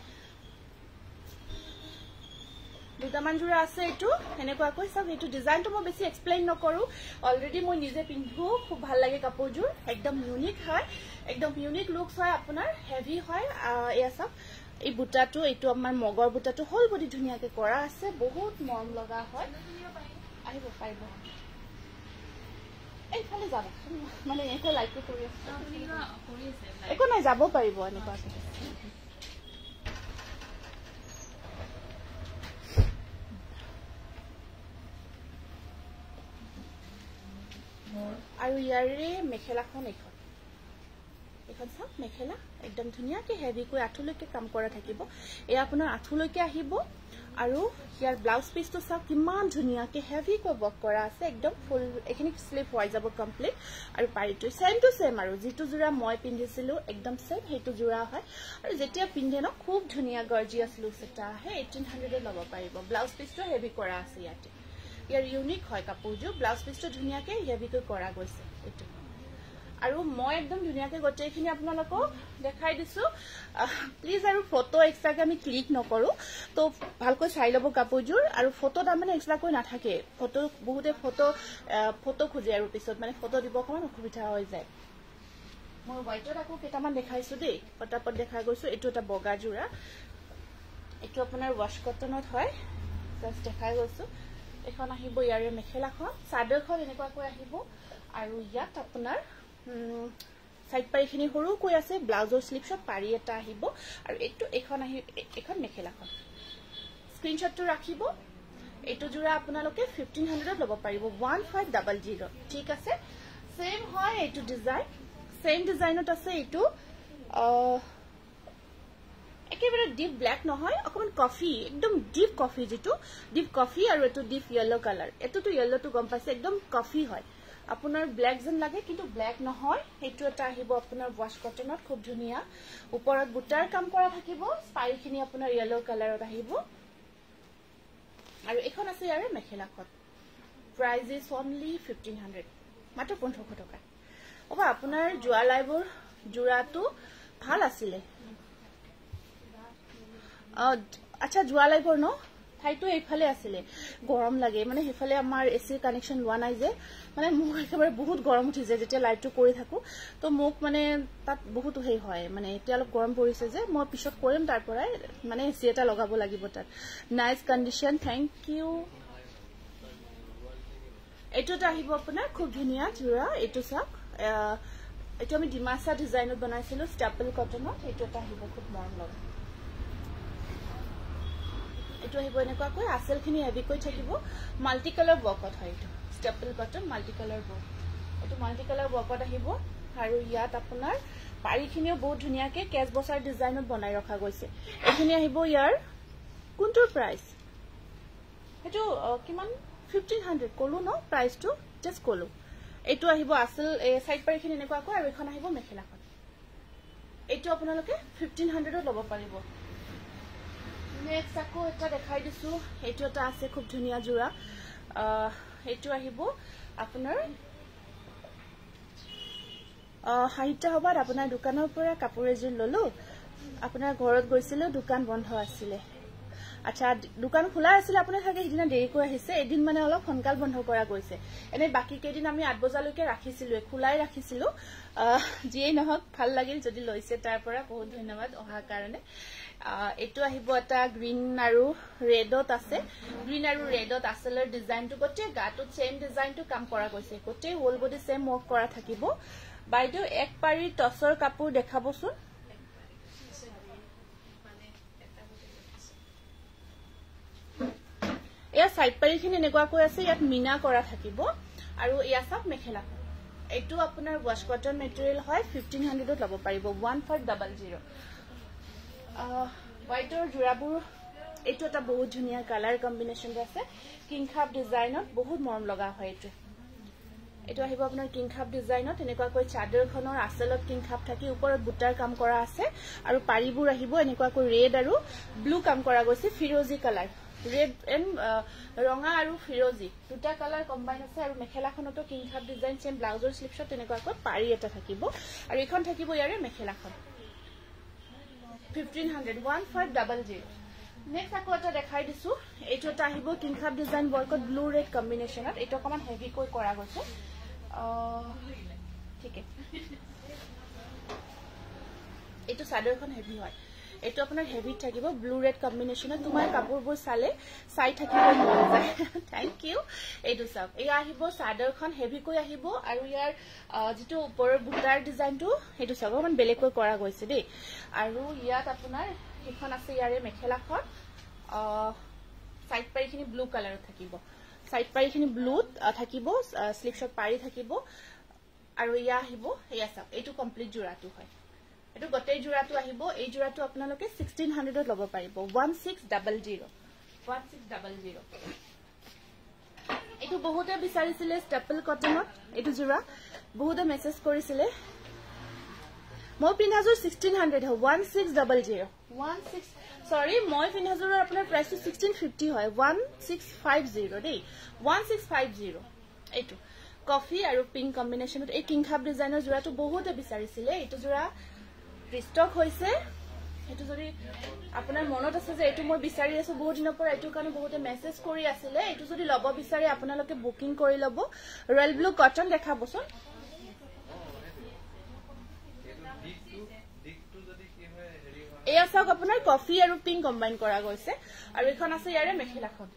দুটামান জোৰা আছে এটো এনেকুৱাকৈ সব এটো ডিজাইনটো মই বেছি এক্সপ্লেইন নকৰো অলৰেডি মই নিজে পিন্ধু খুব ভাল লাগে কাপোৰজোৰ একদম ইউনিক হয় একদম ইউনিক লুকস হয় আপোনাৰ হেভি হয় এয়া সব এই বুটাটো এটো আমাৰ মগৰ বুটাটো হল বডি ধুনিয়াকৈ কৰা আছে বহুত মৰম লগা হয় আহিব পাৰিব এইফালে যাব মানে এইফালে লাইটটো কৰি আছে একো নাই যাব পাৰিব এনেকুৱাকে আৰু ইয়াৰে মেখেলাখন এখন চাওক মেখেলা একদম ধুনীয়াকে হেভিকৈ আঁঠুলৈকে কাম কৰা থাকিব এয়া আপোনাৰ আঁঠুলৈকে আহিব আৰু ইয়াৰ ব্লাউজ পিচটো চাওক কিমান ধুনীয়াকে হেভিকৈ ৱৰ্ক কৰা আছে একদম ফুল এখিনি স্লিপ হৈ যাব কমপ্লিট আৰু পাৰিটো সেম টু সেম আৰু যেটো জোৰা মই পিন্ধিছিলো একদম সেম হেতু জোৰা হয় আৰু যেতিয়া পিন্ধে ন খুব ধুনীয়া গৰ্জিয়াস লুক এটা আহে 1800 ল'ব পাৰিব ব্লাউজ পিচটো হেভি কৰা আছে ইয়াতে ইয়াৰ ইউনিক হয় কাপোৰটো ব্লাউজ পিচটো ধুনীয়াকে হেভিকৈ কৰা গৈছে এটো আৰু মই একদম ধুনীয়াকে গটেইখিনি আপোনালোকক দেখাই দিছো প্লিজ আৰু ফটো এক্সট্ৰাকে আমি ক্লিক নকৰো তো ভালকৈ চাই লব কাপোৰজোৰ আৰু ফটো তাৰ মানে এক্সট্ৰাকৈ নাথাকে ফটো বহুতে ফটো খুজে আৰু পিছত মানে ফটো দিব অকমান অসুবিধা হৈ যায় মই হোৱাইটত আকৌ কেইটামান দেখাইছো দেই পটাপট দেখাই গৈছো এটো এটা বগা জোৰা এটো আপোনাৰ ৱাশ কটনত হয় জাস্ট দেখাই গৈছো এখন আহিব ইয়াৰে মেখেলাখন চাদৰখন এনেকুৱাকৈ আহিব আৰু ইয়াত আপোনাৰ সাইড পাৰিখিনি সৰু কৈ আছে ব্লাউজৰ স্লিপছত পাৰি এটা আহিব আৰু এটো এখন মেখেলাখন স্ক্ৰিনশ্বটটো ৰাখিব এটো জোৰা আপোনালোকে 1500 ল'ব পাৰিব 1500 ঠিক আছে সেম হয় এটো ডিজাইন সেম ডিজাইনত আছে এটো একেবাৰে ডিপ ব্ল্যাক নহয় অকমান কফি একদম ডিপ কফি যেটো ডিপ কফি আৰু এটো ডিপ ইয়েলো কালাৰ এটোটো ইয়েলোটো গম পাইছে একদম কফি হয় আপোনাৰ ব্ল্যাক যেন লাগে কিন্তু ব্ল্যাক নহয় এটো এটা আহিব আপোনাৰ ৱাশ কটনত খুব ধুনিয়া ওপৰত বুটাৰ কাম কৰা থাকিব স্পাইখিনি আপোনাৰ ইয়েলো কালাৰত আহিব আৰু এখন আছে ইয়াৰে মেখেলাখন প্ৰাইস ইজ অনলি 1500 মাত্ৰ 1500 টকা ওবা আপোনাৰ জুৱা লাইবৰ জোৰাটো ভাল আছিল আচ্ছা জুৱা লাইবৰ ন ঠাইটো এইফালে আছিল গৰম লাগে মানে হেফালে আমাৰ এসি কানেকশন লোৱা নাই যে মানে মোক একেবাৰে বহুত গৰম উঠিছে যেতিয়া লাইটটো কৰি থাকো তো মোক মানে তাত বহুত হেই হয় মানে এতিয়া অলপ গৰম পৰিছে যে মই পিছত কৰিম তাৰ পৰাই মানে এসি এটা লগাব লাগিব তাত নাইস কন্ডিশন থ্যাংক ইউ এটোটা আহিব আপোনাৰ খুব ধুনিয়া জোৰা এটো চাওক এটো আমি ডিমাসা ডিজাইনত বনাইছিলো স্টেপল কটনত এটোটা আহিব খুব মৰম লগা এটো আহিব এনেকুৱাকৈ আসলখিনি হেভিকৈ থাকিব মাল্টি কালাৰ ওয়াৰ্কত হয় এটো staple cotton multi colour work এটো মাল্টি কালাৰ ওয়াৰ্কত আহিব আৰু ইয়াত আপোনাৰ পাৰিখিনিও বহুত ধুনিয়াকে কেছ বসাৰ ডিজাইনত বনাই ৰখা গৈছে এখিনি আহিব ইয়াৰ কোনটোৰ প্ৰাইস এটো কিমান 1500 কলো ন প্ৰাইসটো জাস্ট কলো এটো আহিব আসল সাইড পাৰিখিনি এনেকুৱাকৈ আৰু এখন আহিব মেখেলাখন এটো আপোনালোকে 1500 ল'ব পাৰিব নেক্সট আকৌ এটা দেখাই দিছো এটো এটা আছে খুব ধুনিয়া জোৰা এটো আহিব আপোনাৰ হাইটা হবাত আপোনাৰ দোকানৰ পৰা কাপোৰ এযোৰ ললো আপোনাৰ ঘৰত গৈছিল দোকান বন্ধ আছিল আচ্ছা দোকান খোলা আছিল আপুনি থাকে এদিনা দেৰি কৰি আহিছে এদিন মানে অলপ সোনকাল বন্ধ কৰা গৈছে এনে বাকি কেদিন আমি 8 বজালৈকে ৰাখিছিলো খোলাই ৰাখিছিলো যিয়ে নহক ভাল লাগিল যদি লৈছে তাৰ পৰা বহুত ধন্যবাদ অহা কাৰণে এটো আহিব এটা গ্ৰীন আৰু ৰেডত আছে গ্ৰীন আৰু ৰেডত আসলৰ ডিজাইনটো গটে গাটো সেম ডিজাইনটো কাম কৰা গৈছে গটে হোল বডি সেম ওয়াৰ্ক কৰা থাকিব বাইদেউ এক পাৰি টসৰ কাপোৰ দেখাবচোন এয়া সাইড পাৰিখিনি এনেকুৱাকৈ আছে ইয়াত মিনা কৰা থাকিব আৰু ইয়া সব মেখেলা এটো আপোনাৰ ৱাশ কটন মেটেৰিয়েল হয় 1500 ল'ব পাৰিব 1500 হোয়াইটৰ জোৰাবোৰ এটো এটা বহুত ধুনিয়া কালাৰ কম্বিনেশন আছে কিং খাপ ডিজাইনত বহুত মৰম লগা হয় এটো আহিব আপোনাৰ কিং খাপ ডিজাইনত এনেকুৱাকৈ চাদৰখনৰ আসলত কিং খাপ থাকি ওপৰত বুটাৰ কাম কৰা আছে আৰু পাৰিবোৰ আহিব এনেকুৱাকৈ ৰেড আৰু ব্লু কাম কৰা গৈছে ফিৰোজি কালাৰ ৰেড এন্ড ৰঙা আৰু ফিৰোজি দুটা কালাৰ কম্বাইন আছে আৰু মেখেলাখনটো কিং খাপ ডিজাইন সেম ব্লাউজৰ স্লিপছত এনেকুৱাকৈ পাৰি এটা থাকিব আৰু এখন থাকিব ইয়াৰে মেখেলাখন 1500 1500 নেক্সট আকৌ এটা দেখাই দিছো এটো এটা আহিব কিং খাপ ডিজাইন ওয়ার্কত ব্লু ৰেড কম্বিনেশনত এটো অকমান হেভি কৈ কৰা গৈছে ঠিক আছে এটো চাদৰখন হেভি হয় এইটো আপোনাৰ হেভি থাকিব ব্লু ৰেড কম্বিনেশ্যনত তোমাৰ কাপোৰবোৰ চালে চাই থাকিব মন যায় থ্যাংক ইউ এইটো চাওক এই আহিব চাদৰখন হেভিকৈ আহিব আৰু ইয়াৰ যেটো ওপৰৰ বুটাৰ ডিজাইনটো সেইটো চাওক অকমান বেলেগকৈ কৰা গৈছে দেই আৰু ইয়াত আপোনাৰ এখন আছে ইয়াৰে মেখেলাখন সাইড পাৰিখিনি ব্লু কালাৰত থাকিব সাইড পাৰিখিনি ব্লুত থাকিব স্লিপ শট পাৰি থাকিব আৰু ইয়া আহিব ইয়া চাওক এইটো কমপ্লিট জোৰাটো হয় এটো গটেই জোৰাটো আহিব এই জোৰাটো আপোনালোকে 1600 ত লব পাৰিব 1600 এটো বহুতে বিচাৰিছিলে ষ্টেপল কটনত এটো জোৰা বহুতে মেসেজ কৰিছিলে মই পিনাজৰ 1600 হয় 1600 সৰি মই পিনাজৰ আপোনাৰ প্ৰাইসটো 1650 হয় 1650 দেই 1650 এটো কফি আৰু পিংক কম্বিনেশনত এই কিং খাপ ডিজাইনৰ জোৰাটো বহুতে বিচাৰিছিলে এটো জোৰা ৰিষ্টক হৈছে এটো যদি আপোনাৰ মনত আছে যে এটো মই বিচাৰি আছো বহুত দিনৰ পৰা এটো কাৰণে বহুতে মেসেজ কৰি আছিল এটো যদি লব বিচাৰে আপোনালোকে বুকিং কৰি লব ৰয়েল ব্লু কটন দেখাবচোন এই আছক আপোনাৰ কফি আৰু পিংক কম্বাইন কৰা গৈছে আৰু এখন আছে ইয়াৰে মেখেলাখন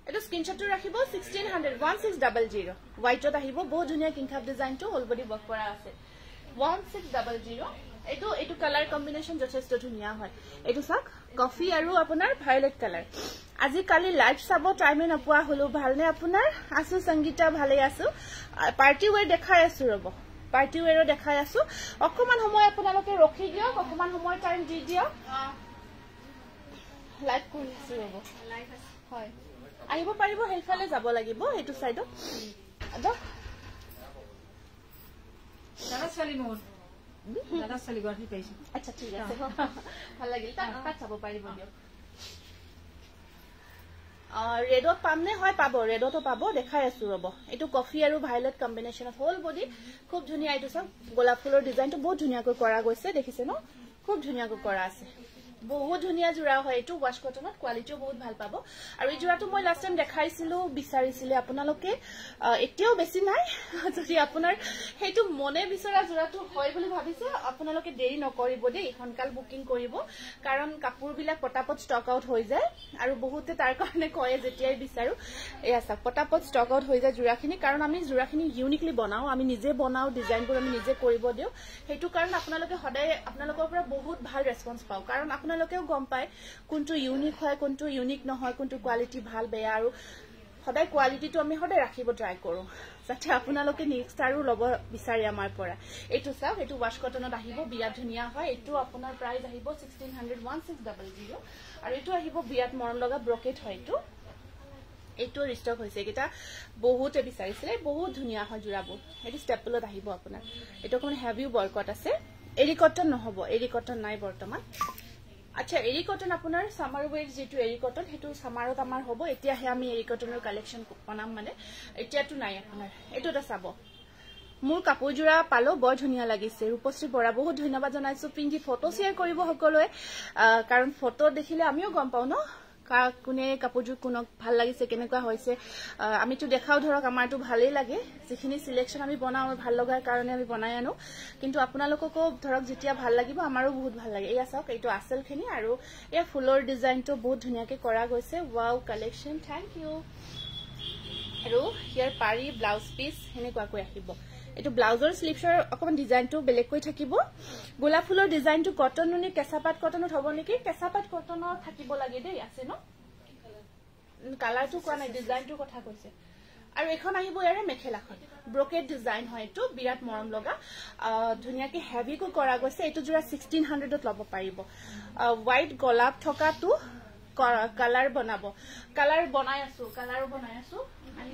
এটো স্ক্ৰিনশ্বটটো ৰাখিব 1600 হোৱাইটত আহিব বহুত ধুনীয়া কিং খাপ ডিজাইনটো অল বডি ওয়াৰ্ক কৰা আছে 1600 এটো কালাৰ কম্বিনেশন যথেষ্ট ধুনীয়া হয় এটো চাক কফি আৰু আপোনাৰ ভায়োলেট কালাৰ আজি কালি লাইভ চাব টাইমে নপোৱা হলো ভালনে আপোনাৰ আছো সংগীতা ভালে আছো পাৰ্টি ওয়্যাৰ দেখাই আছো ৰব পাৰ্টি ওয়্যাৰো দেখাই আছো অকমান সময় আপোনালোকে ৰখি দিয়ক অকমান সময় টাইম দি দিয়ক লাইভ কৰিছো ৰব লাইভ আছে হয় আহিব পাৰিব হেলফালে যাব লাগিব এটো সাইডত আদা দাদা চলি মোৰ দাদা চলি গঠি পাইছো আচ্ছা ঠিক আছে ভাল লাগিল তা চাব পাৰিব দিয়ক ৰেডত পামনে হয় পাব ৰেডতো পাব দেখাই আছো ৰব এটো কফি আৰু ভায়োলেট কম্বিনেশনত হোল বডি খুব ধুনীয়া এটো সব গোলাপ ফুলৰ ডিজাইনটো বহুত ধুনীয়াকৈ কৰা গৈছে দেখিছে ন খুব ধুনীয়াকৈ কৰা আছে বহুত ধুনীয়া জোৰা হয় এটো ওয়াশ কটনত কোৱালিটিও বহুত ভাল পাব আৰু এই জোৰাটো মই লাষ্ট টাইম দেখাইছিলো বিচাৰিছিলে আপোনালোকে এতিয়াও বেছি নাই যদি আপোনাৰ হেতু মনে বিচৰা জোৰাটো হয় বুলি ভাবিছে আপোনালোকে দেৰি নকৰিব দেই সোনকাল বুকিং কৰিব কাৰণ কাপোৰবিলাক পটাপট ষ্টক আউট হৈ যায় আৰু বহুতে তাৰ কাৰণে কয় যেতিয়াই বিচাৰো এয়া চাক পটাপট ষ্টক আউট হৈ যায় জোৰাখিনি কাৰণ আমি জোৰাখিনি ইউনিকলি বনাও আমি নিজে বনাও ডিজাইনবোৰ আমি নিজে কৰিব দিও হেতু কাৰণ আপোনালোকে সদায় আপোনালোকৰ পৰা বহুত ভাল ৰেসপন্স পাও কাৰণ আপোনালোকেও গম পায় কোনটো ইউনিক হয় কোনটো ইউনিক নহয় কোনটো কোৱালিটি ভাল বেয়া আৰু সদায় কোৱালিটিটো আমি সদায় ৰাখিব ট্ৰাই কৰো যাতে আপোনালোকে নেক্সট আৰু লব বিচাৰি আমাৰ পৰা এটো চাওক এটো ওয়াশ কটনত আহিব বিৰাট ধুনীয়া হয় এটো আপোনাৰ প্ৰাইস আহিব 1600 আৰু এটো আহিব বিৰাট মৰম লগা ব্ৰকেট হয় এটো ৰিষ্টক হৈছে এটা বহুতে বিচাৰিছিলে বহুত ধুনীয়া হয় জোৰাবোৰ এটো ষ্টেপলত আহিব আপোনাৰ এটো কোন হেভি বৰকট আছে এৰি কটন নহব এৰি কটন নাই বৰ্তমান আচ্ছা এৰি কটন আপোনাৰ সামাৰ ওয়েৰ যেটো এৰি কটন হেতু সামাৰত আমাৰ হ'ব এতিয়া হে আমি এৰি কটনৰ কালেকশন বনাম মানে এতিয়াটো নাই আপোনাৰ এটোটা চাব মোৰ কাপোৰ জোৰা পালো বৰ ধুনীয়া লাগিছে ৰূপশ্ৰী বৰা বহুত ধন্যবাদ জনাইছো পিংকি ফটো শেয়াৰ কৰিব সকলোৱে কাৰণ ফটো দেখিলে আমিও গম পাও ন কোনে কাপোৰজোৰ কোনক ভাল লাগিছে কেনেকুৱা হৈছে আমিটো দেখাও ধৰক আমাৰটো ভালেই লাগে যিখিনি সিলেকশন আমি বনাও ভাল লগাৰ কাৰণে আমি বনাই আনো কিন্তু আপোনালোককো ধৰক যেতিয়া ভাল লাগিব আমাৰো বহুত ভাল লাগে এয়া চাওক এইটো আসলখিনি আৰু এয়া ফুলৰ ডিজাইনটো বহুত ধুনীয়াকৈ কৰা গৈছে ওয়াও কালেকশন থ্যাংক ইউ আৰু হিয়াৰ পাৰি ব্লাউজ পিস হেনেকুৱাকৈ আহিব এটো ব্লাউজৰ স্লিপছৰ অকমান ডিজাইনটো বেলেগকৈ থাকিব গোলাপ ফুলৰ ডিজাইনটো কটন নুনি কেঁচাপাত কটনত হ'ব নেকি কেঁচাপাত কটনত থাকিব লাগে দেই আছে ন কালাৰটো কোৱা নাই ডিজাইনটোৰ কথা কৈছে আৰু এখন আহিব ইয়াৰে মেখেলাখন ব্ৰকেট ডিজাইন হয় এটো বিৰাট মৰম লগা ধুনীয়াকৈ হেভিকৈ কৰা গৈছে এটো জোৰা 1600 ত লব পাৰিব হোৱাইট গোলাপ থকাটো কালাৰ বনাব কালাৰ বনাই আছো আমি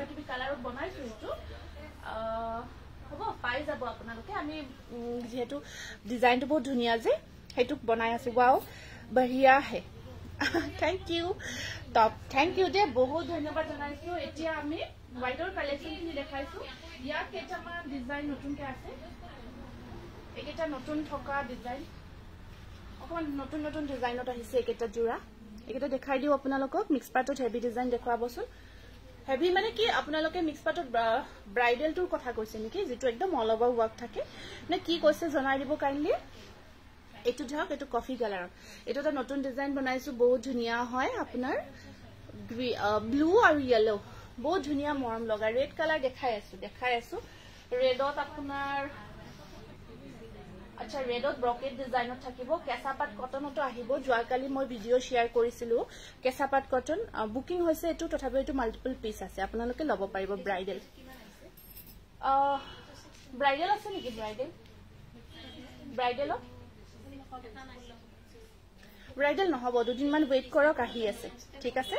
কিবা কালাৰত বনাইছো এটো হ'ব পাই যাব আপোনালোকে আমি যেহেতু ডিজাইনটো বহুত ধুনীয়া যে হেতুক বনাই আছো ওয়াও বঢ়িয়া হে thank you top thank you দে বহুত ধন্যবাদ জনাইছো এতিয়া আমি হোৱাইটৰ কালেকশনখিনি দেখাইছো ইয়াত কেইটামান ডিজাইন নতুনকৈ আছে এইকেইটা নতুন থকা ডিজাইন অকমান নতুন নতুন ডিজাইনত আহিছে এইকেইটা জোৰা এইকেইটা দেখাই দিও আপোনালোকক মিক্স পাৰ্টত হেভি ডিজাইন দেখুৱাবচোন হেভি মানে কি আপোনালোকে মিক্স পাৰ্টত ব্ৰাইডেলটোৰ কথা কৈছে নেকি যেটো একদম অল ওভাৰ ওয়াৰ্ক থাকে নে কি কৈছে জনাই দিব কাইন্ডলি এইটো ধৰক এইটো কফি কালাৰ এইটো এটা নতুন ডিজাইন বনাইছো বহুত ধুনিয়া হয় আপোনাৰ ব্লু আৰু ইয়েলো বহুত ধুনিয়া মৰম লগা ৰেড কালাৰ দেখাই আছো ৰেডত আপোনাৰ আচ্ছা ৰেডত ব্ৰকেট ডিজাইনত থাকিব কেঁচাপাত কটনতো আহিব যোৱাকালি মই ভিডিঅ' শ্বেয়াৰ কৰিছিলো কেঁচাপাত কটন বুকিং হৈছে এইটো তথাপি এইটো মাল্টিপল পিচ আছে আপোনালোকে ল'ব পাৰিব ব্ৰাইডেল আছে নেকি ব্ৰাইডেল নহব দুদিনমান ৱেইট কৰক আহি আছে ঠিক আছে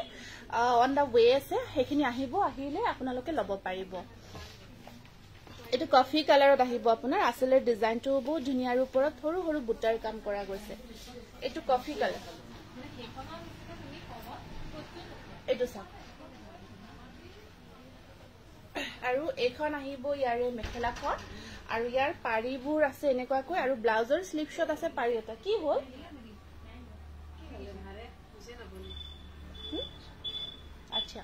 অন দা ৱে আছে সেইখিনি আহিলে আপোনালোকে ল'ব পাৰিব এইটো কফি কালাৰত আহিব আপোনাৰ আসলে ডিজাইনটো বহুত ধুনিয়া আৰু ওপৰত সৰু সৰু বুটাৰ কাম কৰা গৈছে এইটো কফি কালাৰ এইটো চাওক আৰু এইখন আহিব ইয়াৰে মেখেলাখন আৰু ইয়াৰ পাৰিবোৰ আছে এনেকুৱাকৈ আৰু ব্লাউজৰ স্লিপ শট আছে পাৰি এটা কি হ'ল আচ্ছা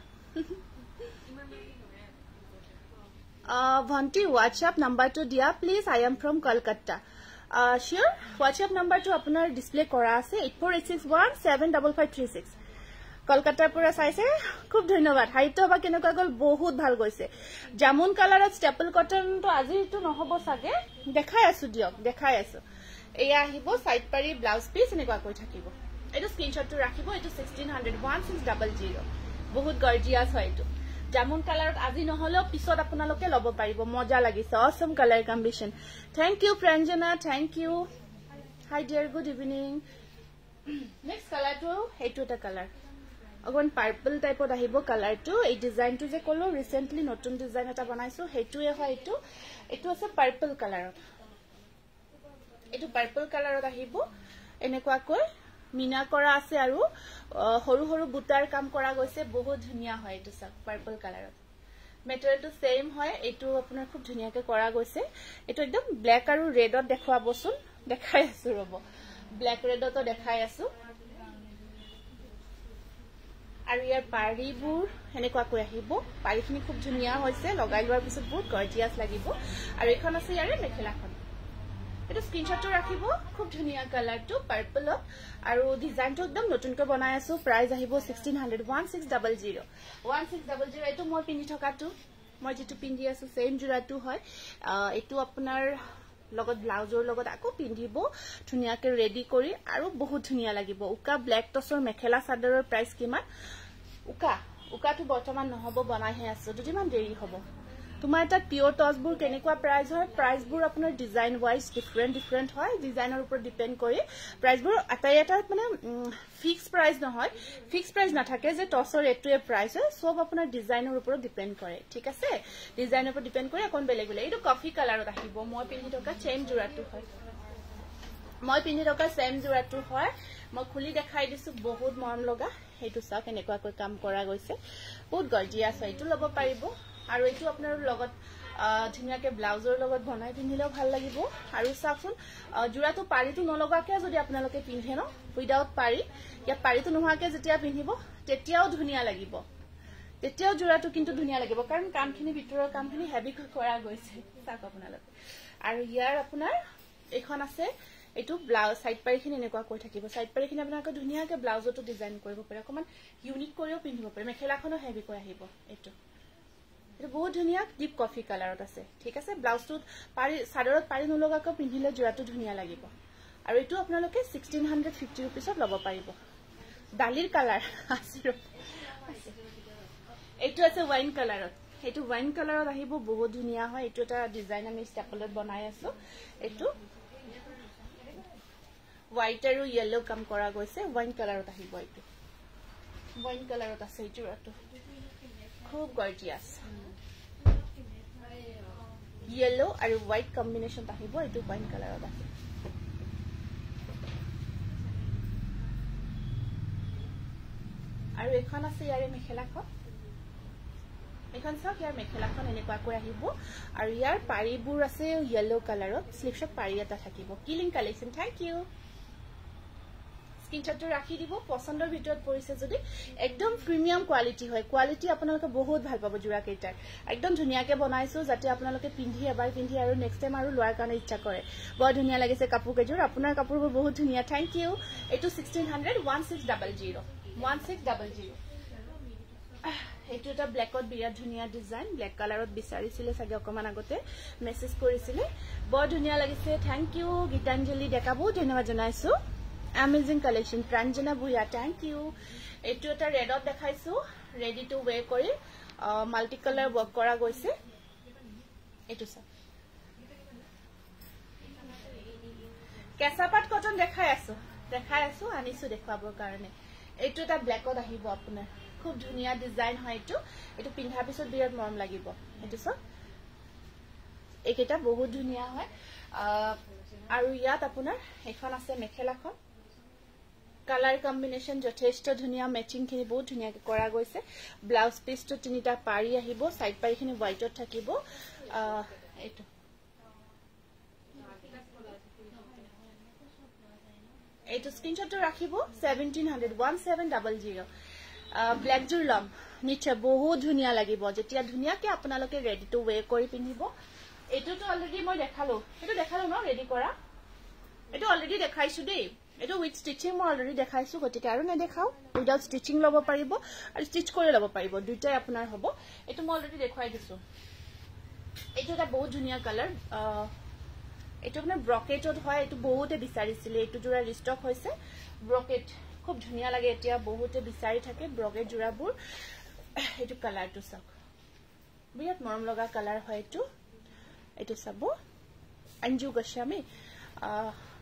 Vanti, WhatsApp number to dia, please. I am from Kolkata. Sure. WhatsApp number to apnar display kora ase 8486175536. Kolkata pura size khub dhonnobad. Height to ba keneকুৱা গল বহুত ভাল গৈছে. Jamun color staple cotton to আজি to নহব sage. দেখাই আছো দিয়ক দেখাই আছো. এয়া আহিব সাইড পাৰি ব্লাউজ পিস এনেকুৱা কৈ থাকিব. এটো স্ক্ৰিনশট to ৰাখিব এটো 1600 বহুত গৰ্জিয়াস হয় এটো. জামুন কালাৰত আজি নহলেও পিছত আপোনালোকে ল'ব পাৰিব মজা লাগিছে awesome colour combination thank you Pranjana thank you hi dear good evening next কালাৰটো এইটো এটা কালাৰ অগন পাৰ্পল টাইপত আহিব কালাৰটো এই ডিজাইনটো যে কলো ৰিসেন্টলি নতুন ডিজাইন এটা বনাইছো হেইটোৱে হয় এইটো আছে পাৰ্পল কালাৰত এইটো পাৰ্পল কালাৰত আহিব এনেকুৱাকৈ মিনা কৰা আছে আৰু হৰু হৰু বুটাৰ কাম কৰা গৈছে বহুত ধুনিয়া হয় এটো সব পাৰ্পল কালাৰত মেটেৰিয়েলটো সেম হয় এটো আপোনাৰ খুব ধুনিয়াকে কৰা গৈছে এটো একদম ব্ল্যাক আৰু ৰেডত দেখুৱাবচোন দেখাই আছো ৰব ব্ল্যাক ৰেডতো দেখাই আছো আৰু ইয়াৰ পাৰিবোৰ এনেকুৱা কৈ আহিব পাৰিখিনি খুব ধুনিয়া হৈছে লগাই লোৱাৰ পিছত বহুত গৰ্জিয়াস লাগিব আৰু এখন আছে ইয়াৰে মেখেলাখন এটা স্ক্ৰিনশট ৰাখিব খুব ধুনিয়া কালাৰটো পাৰ্পলত আৰু ডিজাইনটো একদম নতুনকৈ বনাই আছো প্ৰাইস আহিব 1600 এটো মই পিন্ধি থকাটো মই যেটো পিন্ধি আছো সেম জোৰাটো হয় এটো আপোনাৰ লগত ব্লাউজৰ লগত আকৌ পিন্ধিব ধুনিয়াকে ৰেডি কৰি আৰু বহুত ধুনিয়া লাগিব উকা ব্ল্যাক টছৰ মেখেলা চাদৰৰ প্ৰাইস কিমান উকাটো বৰ্তমান নহব বনাইহে আছো দুদিনমান দেৰি হ'ব তোমাৰ এটা পিওৰ টসবোৰ কেনেকুৱা প্ৰাইস হয় প্ৰাইসবোৰ আপোনাৰ ডিজাইন ওয়াইজ ডিফাৰেন্ট হয় ডিজাইনৰ ওপৰত ডিপেন্ড কৰি প্ৰাইসবোৰ এটা মানে ফিক্স প্ৰাইস নহয় ফিক্স প্ৰাইস নাথাকে যে টসৰ এটোৱে প্ৰাইস হয় সব আপোনাৰ ডিজাইনৰ ওপৰত ডিপেন্ড কৰে ঠিক আছে ডিজাইনৰ ওপৰত ডিপেন্ড কৰি এখন বেলেগ এইটো কফি কালাৰত আহিব মই পিন্ধি থকা চেম জোৰাটো হয় মই খুলি দেখাই দিছো বহুত মৰম লগা হেতু চাক এনেকুৱাকৈ কাম কৰা গৈছে বহুত গৰ্জিয়াস হয় এটো ল'ব পাৰিব আৰু এটো আপোনাৰ লগত ধুনিয়াকে ব্লাউজৰ লগত বনাই পিন্ধিলেও ভাল লাগিব আৰু চাকচোন জোৰাটো পাৰিটো নলগাকে যদি আপোনালোকে পিন্ধে ন উইদাউট পাৰি ইয়া পাৰিটো নোহাকে যেতিয়া পিন্ধিব তেতিয়াও ধুনিয়া লাগিব তেতিয়াও জোৰাটো কিন্তু ধুনিয়া লাগিব কাৰণ কামখিনি ভিতৰৰ কামখিনি হেভি কৰা গৈছে চাক আপোনালোকে আৰু ইয়াৰ আপোনাৰ এখন আছে এটো ব্লাউজ সাইড পাৰিখিনি এনেকুৱা কৈ থাকিব সাইড পাৰিখিনি আপোনালোকে ধুনিয়াকে ব্লাউজটো ডিজাইন কৰিব পাৰে অকমান ইউনিক কৰিও পিন্ধিব পাৰে মেখেলাখনো হেভি কৈ আহিব এটো এটা বহুত ধুনিয়া ডিপ কফি কালাৰত আছে ঠিক আছে ব্লাউজটো পাৰি সাদৰত পাৰি নলগাকৈ পিন্ধিলে জোৰাটো ধুনিয়া লাগিব আৰু এটো আপোনালোকে 1650 रुपीसত ল'ব পাৰিব ডালিৰ কালাৰ আছে এটো আছে ওয়াইন কালাৰত এটো ওয়াইন কালাৰত আহিব বহুত ধুনিয়া হয় এটো এটা ডিজাইন আমি স্টেপলত বনাই আছো এটো হোয়াইট আৰু ইয়েলো কাম কৰা গৈছে ওয়াইন কালাৰত আহিব এটো ওয়াইন কালাৰত আছে জোৰাটো খুব গৰ্জিয়াস येलो और व्हाइट कॉम्बिनेशन আহিব এটো ওয়াইন কালাৰত আছে আৰু এখন আছে ইয়াৰে মেখেলাখন এখন চাওক ইয়াৰ মেখেলাখন এনেকুৱা কৈ আহিব আৰু ইয়াৰ পাৰিবোৰ আছে येलो কালাৰত স্লিপশট পাৰি এটা থাকিব কিলিং কালেকশন থ্যাংক ইউ স্ক্ৰিনশ্বটটো ৰাখি দিব পছন্দৰ ভিতৰত পৰিছে যদি একদম প্ৰিমিয়াম কোৱালিটি হয় কোৱালিটি আপোনালোকে বহুত ভাল পাব জোৰা কেইটাৰ একদম ধুনীয়াকে বনাইছো যাতে আপোনালোকে পিন্ধি এবাৰ পিন্ধি আৰু নেক্সট টাইম আৰু লোৱাৰ কাৰণে ইচ্ছা কৰে বৰ ধুনীয়া লাগিছে কাপোৰ কেইযোৰ আপোনাৰ কাপোৰবোৰ বহুত ধুনীয়া থ্যাংক ইউ এটো 1600 1600 এটো এটা ব্ল্যাকত বিৰাট ধুনীয়া ডিজাইন ব্ল্যাক কালাৰত বিচাৰিছিলে সাগে অকমান আগতে মেসেজ কৰিছিলে বৰ ধুনীয়া লাগিছে থ্যাংক ইউ গীতাঞ্জলি দেখাবো ধন্যবাদ জনাইছো অ্যামেজিং কালেকশন প্ৰাঞ্জনা ভুয়া থ্যাংক ইউ এটো এটা ৰেডত দেখাইছো ৰেডি টু ওয়্যাৰ কৰি মাল্টি কালাৰ ওয়াৰ্ক কৰা গৈছে এটো সব কেঁচাপাত কটন দেখাই আছো আনিছো দেখাবৰ কাৰণে এটো এটা ব্ল্যাকত আহিব আপোনাৰ খুব ধুনীয়া ডিজাইন হয় এটো পিন্ধাৰ পিছত বিৰাট মৰম লাগিব এটো সব এইকেইটা বহুত ধুনীয়া হয় আৰু ইয়াত আপোনাৰ এখন আছে মেখেলাখন কালাৰ কম্বিনেশন যথেষ্ট ধুনীয়া ম্যাচিং খিনি বহুত ধুনীয়াকৈ কৰা গৈছে ব্লাউজ পিসটো তিনিটা পাৰি আহিব সাইড পাৰিখিনি হোৱাইটত থাকিব এটো এটো স্ক্ৰিনশটটো ৰাখিব 1700 ব্ল্যাক জোৰ লম নিশ্চয় বহুত ধুনীয়া লাগিব যেতিয়া ধুনীয়াকে আপোনালোকে ৰেডি টু ওয়্যাৰ কৰি পিন্ধিব এটোটো অলৰেডি মই দেখালো ন ৰেডি কৰা এটো অলৰেডি দেখাইছো দেই এটো উইথ স্টিচিং মই অলৰেডি দেখাইছো গতিকে আৰু নেদেখাও উইদাউট স্টিচিং লব পাৰিব আৰু স্টিচ কৰি লব পাৰিব দুইটাই আপোনাৰ হ'ব এটো মই অলৰেডি দেখাই দিছো এটো এটা বহুত ধুনীয়া কালাৰ এটো আপোনাৰ ব্ৰকেটত হয় এটো বহুতে বিচাৰিছিলে এটো জোৰা ৰিষ্টক হৈছে ব্ৰকেট খুব ধুনীয়া লাগে এতিয়া বহুতে বিচাৰি থাকে ব্ৰকেট জোৰাবোৰ এটো কালাৰটো চাওক বিৰাট মৰম লগা কালাৰ হয় এটো চাব অঞ্জু গোস্বামী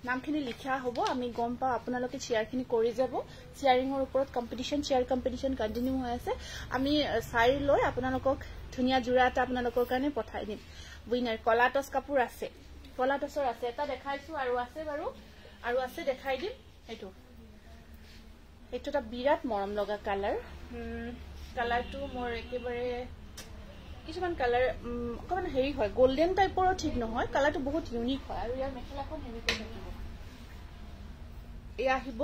নামখিনি লিখা হ'ব আমি গম পাও আপোনালোকে শেয়াৰখিনি কৰি যাব শেয়াৰিংৰ ওপৰত শেয়াৰ কম্পিটিশন কন্টিনিউ হৈ আছে আমি চাই লৈ আপোনালোকক ধুনীয়া জোৰা এটা আপোনালোকৰ কাৰণে পঠাই দিম উইনাৰ কলাটস কাপোৰ আছে কলাটসৰ আছে এটা দেখাইছো আৰু আছে বাৰু আৰু আছে দেখাই দিম এটো এটা বিৰাট মৰম লগা কালাৰ কালাৰটো মোৰ একেবাৰে কিছুমান কালাৰ অকমান হেৰি হয় গোল্ডেন টাইপৰো ঠিক নহয় কালাৰটো বহুত ইউনিক হয় আৰু ইয়াৰ মেখেলাখন হেৰি কৰি থাকিব এয়া আহিব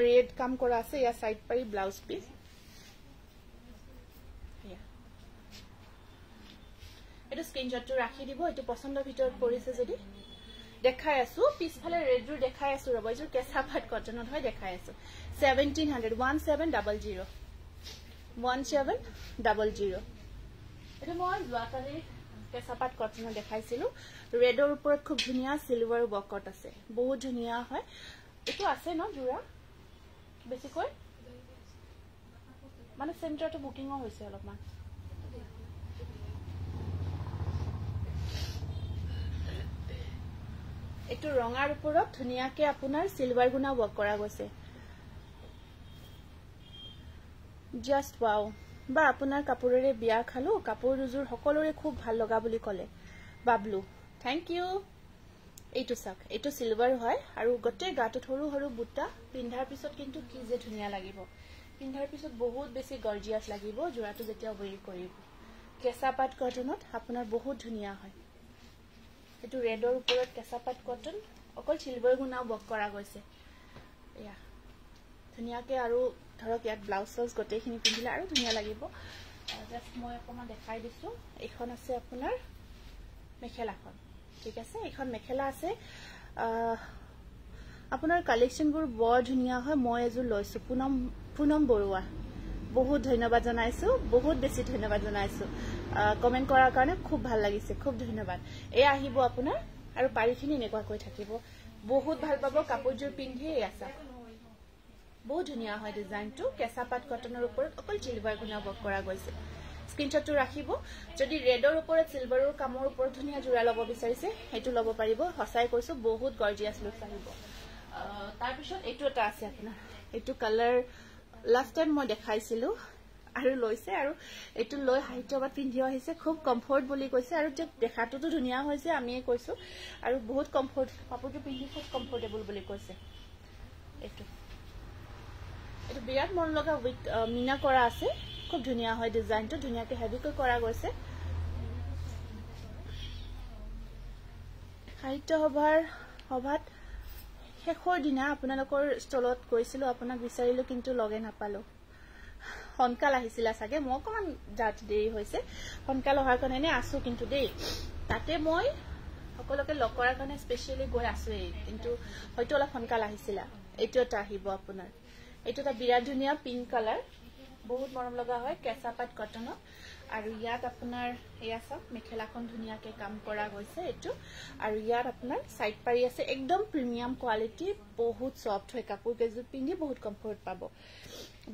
ৰেড কাম কৰা আছে এয়া সাইড পাৰি ব্লাউজ পিস এটো স্ক্ৰিনশটটো ৰাখি দিব এটো পছন্দৰ ভিতৰত পৰিছে যদি দেখাই আছো পিছফালে ৰেড জোৰ দেখাই আছো ৰব জোৰ কেঁচাপাত কটনত হয় দেখাই আছো 1700 1700 এটা মই যোৱাকালি কেঁচাপাত কটনত দেখাইছিলো ৰেডৰ ওপৰত খুব ধুনীয়া সিলভাৰ ওয়াৰ্কত আছে বহুত ধুনীয়া হয় এটো আছে ন জোৰা বেছিকৈ মানে সেন্টাৰটো বুকিং হৈছে অলপমান এটো ৰঙাৰ ওপৰত ধুনীয়াকে আপোনাৰ সিলভাৰ গুণা ওয়াৰ্ক কৰা গৈছে জাস্ট ওয়াও বা আপোনাৰ কাপোৰেৰে বিয়া খালো কাপোৰ দুজোৰ সকলোৰে খুব ভাল লগা বুলি কলে বাবলু থ্যাংক ইউ এইটো চাক এইটো সিলভাৰ হয় আৰু গটে গাটো সৰু সৰু বুটা পিন্ধাৰ পিছত কিন্তু কি যে ধুনীয়া লাগিব পিন্ধাৰ পিছত বহুত বেছি গৰ্জিয়াস লাগিব জোৰাটো যেতিয়া ওয়্যাৰ কৰিব কেঁচাপাত কটনত আপোনাৰ বহুত ধুনীয়া হয় এটো ৰেডৰ ওপৰত কেঁচাপাত কটন অকল সিলভাৰ গুণা ওয়াৰ্ক কৰা গৈছে এয়া ধুনীয়াকে আৰু ধৰক ইয়াত ব্লাউজ সাইজ গটেখিনি পিন্ধিলে আৰু ধুনীয়া লাগিব জাস্ট মই অকমান দেখাই দিছো এখন আছে আপোনাৰ মেখেলাখন ঠিক আছে এখন মেখেলা আছে আপোনাৰ কালেকশনবোৰ বৰ ধুনীয়া হয় মই এজোৰ লৈছো পুনম বৰুৱা বহুত ধন্যবাদ জনাইছো বহুত বেছি ধন্যবাদ জনাইছো কমেন্ট কৰাৰ কাৰণে খুব ভাল লাগিছে খুব ধন্যবাদ এই আহিব আপোনাৰ আৰু পাৰিখিনি নেকুৱা কৈ থাকিব বহুত ভাল পাব কাপোৰজোৰ পিন্ধি আছে বহুত ধুনীয়া হয় ডিজাইনটো কেঁচাপাত কটনৰ ওপৰত অকল সিলভাৰ গুণা ওয়াৰ্ক কৰা গৈছে স্ক্ৰিনশটটো ৰাখিব যদি ৰেডৰ ওপৰত সিলভাৰৰ কামৰ ওপৰত ধুনীয়া জোৰা লব বিচাৰিছে হেতু লব পাৰিব হসাই কৈছো বহুত গৰ্জিয়াস লুক আহিব তাৰ পিছত এটো এটা আছে আপোনাৰ এটো কালাৰ লাস্ট টাইম মই দেখাইছিলো আৰু লৈছে আৰু এটো লৈ হাইটবাত পিন্ধি আহিছে খুব কমফৰ্ট বুলি কৈছে আৰু যে দেখাটোতো ধুনীয়া হৈছে আমিয়ে কৈছো আৰু বহুত কমফৰ্ট কাপোৰটো পিন্ধি খুব কমফৰ্টেবল বুলি কৈছে এটো বিৰাট মন লগা উইথ মিনা কৰা আছে খুব ধুনীয়া হয় ডিজাইনটো ধুনীয়াকে হেভিকৈ কৰা গৈছে সাহিত্য সভাত শেষৰ দিনা আপোনালোকৰ ষ্টলত গৈছিলো আপোনাক বিচাৰিলো কিন্তু লগে নাপালো হনকাল আহিছিলা সাগে মই অকমান জাত দেৰি হৈছে হনকাল অহাৰ কাৰণে আছো কিন্তু দেই তাতে মই সকলোকে লগ কৰাৰ কাৰণে স্পেশালি গৈ আছো কিন্তু হয়তো অলপ হনকাল আহিছিলা এইটো এটা আহিব আপোনাৰ এইটো এটা বিৰাট ধুনীয়া পিংক কালাৰ বহুত মৰম লগা হয় কেঁচা পাট কটন আৰু ইয়াত আপোনাৰ এয়া সব মেখেলাখন ধুনীয়াকে কাম কৰা গৈছে এইটো আৰু ইয়াত আপোনাৰ সাইড পাৰি আছে একদম প্ৰিমিয়াম কোৱালিটি বহুত সফট হয় কাপোৰ কেজু পিন্ধি বহুত কমফৰ্ট পাব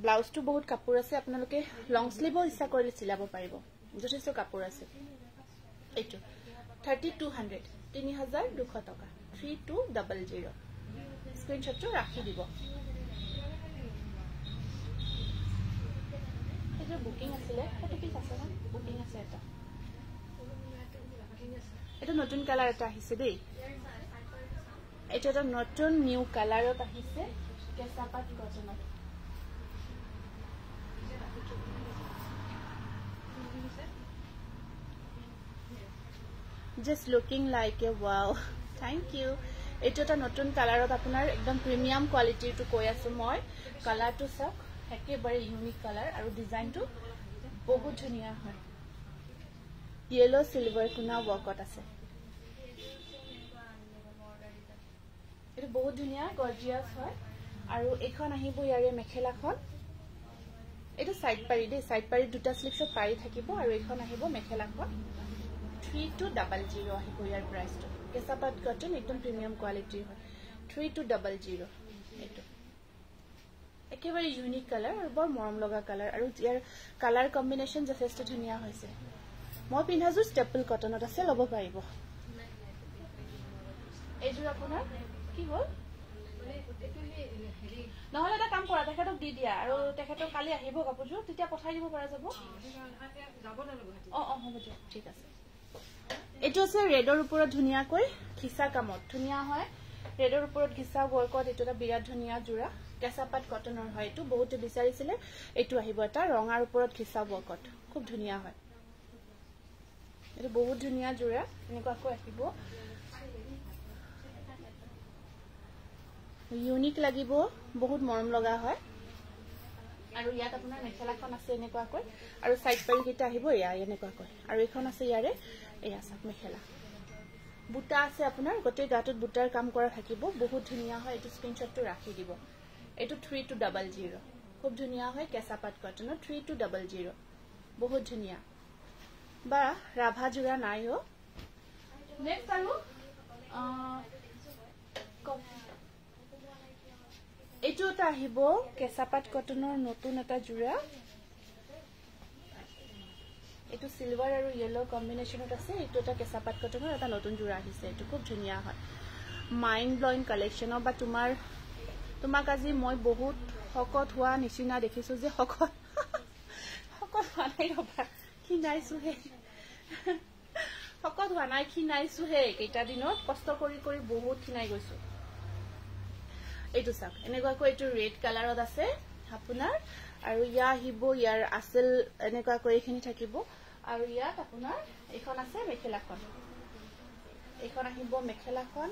ব্লাউজটো বহুত কাপোৰ আছে আপোনালোকে লং স্লিভো ইচ্ছা কৰিলে চিলাব পাৰিব যথেষ্ট কাপোৰ আছে এইটো 3200 3200 টকা 3200 স্ক্ৰিনশ্বটটো ৰাখি দিব এটা বুকিং আছিলে কত পিস আছে না বুকিং আছে এটা নতুন কালার এটা আহিছে দেই এটা এটা নতুন নিউ কালারত আহিছে কেঁচা পাট কটনত just looking like a wow thank you এটা এটা নতুন কালারত আপনার একদম প্রিমিয়াম কোয়ালিটি টু কই আছো মই কালারটো সব একেবারে ইউনিক কালার আর ডিজাইনটো বহুত ধুনিয়া হয় ইয়েলো সিলভার কুনা ওয়ার্কত আছে এটা বহুত ধুনিয়া গর্জিয়াস হয় আর এখন আহিব ইয়ারে মেখেলাখন এটা সাইড পারি দে সাইড পারি দুটা স্লিভসত পারি থাকিব আর এখন আহিব মেখেলাখন 3200 আহিব ইয়ার প্রাইসটো কেঁচা পাট কটন একদম প্রিমিয়াম কোয়ালিটি হয় 3200 এটো একেবারে ইউনিক কালার আর বড় মরম লগা কালার আর ইয়ার কালার কম্বিনেশন যথেষ্ট ধুনিয়া হইছে মই পিন্ধাজু স্টেপল কটনত আছে লব পারিব এইজোৰ আপোনাৰ কি হল নহলে এটা কাম কৰা তেখেতক দি দিয়া আৰু তেখেতক কালি আহিব কাপোৰজোৰ তেতিয়া পঠাই দিব পৰা যাব হ'ব দিয়ক ঠিক আছে এটো আছে ৰেডৰ ওপৰত ধুনিয়াকৈ খিসা কামত ধুনিয়া হয় ৰেডৰ ওপৰত খিসা ওয়াৰ্কত এটো এটা বিৰাট ধুনিয়া জোৰা কেঁচা পাট কটনৰ হয় এটো বহুত বিচাৰিছিলে এটো আহিব এটা ৰঙাৰ ওপৰত খিসা ওয়াৰ্কত খুব ধুনিয়া হয় এটো বহুত ধুনিয়া জোৰা এনেকুৱাকৈ আহিব ইউনিক লাগিব বহুত মৰম লগা হয় আৰু ইয়াত আপোনাৰ মেখেলাখন আছে এনেকুৱাকৈ আৰু সাইড পাৰি কিটা আহিব ইয়া এনেকুৱাকৈ আৰু এখন আছে ইয়াৰে এয়া সাক মেখেলা বুটা আছে আপোনাৰ গটে গাটত বুটাৰ কাম কৰা থাকিব বহুত ধুনিয়া হয় এটো স্ক্ৰিনশ্বটটো ৰাখি দিব এটো 3200 খুব ধুনিয়া হয় কেঁচা পাট কটনৰ 3200 বহুত ধুনিয়া বা ৰাভা জোৰা নাইও নেক্সট আৰু এটো এটা আহিব কেঁচা পাট কটনৰ নতুন এটা জোৰা এটো সিলভাৰ আৰু ইয়েলো কম্বিনেশনত আছে এটো এটা কেঁচা পাট কটনৰ এটা নতুন জোৰা আহিছে এটো খুব ধুনিয়া হয় মাইন্ড ব্লোইং কালেকশন বা তোমাক আজি মই বহুত হকত হোৱা নিচিনা দেখিছো যে হকত হোৱা নাই ৰবা কি নাইছো হে হকত হোৱা নাই কি নাইছো হে কেইটা দিনত কষ্ট কৰি কৰি বহুত খিনাই গৈছো এইটো সাক এনেকুৱাকৈ এইটো ৰেড কালাৰত আছে আপোনাৰ আৰু ইয়া আহিব ইয়াৰ আসল এনেকুৱাকৈ এইখিনি থাকিব আৰু ইয়াত আপোনাৰ এখন আছে মেখেলাখন এখন আহিব মেখেলাখন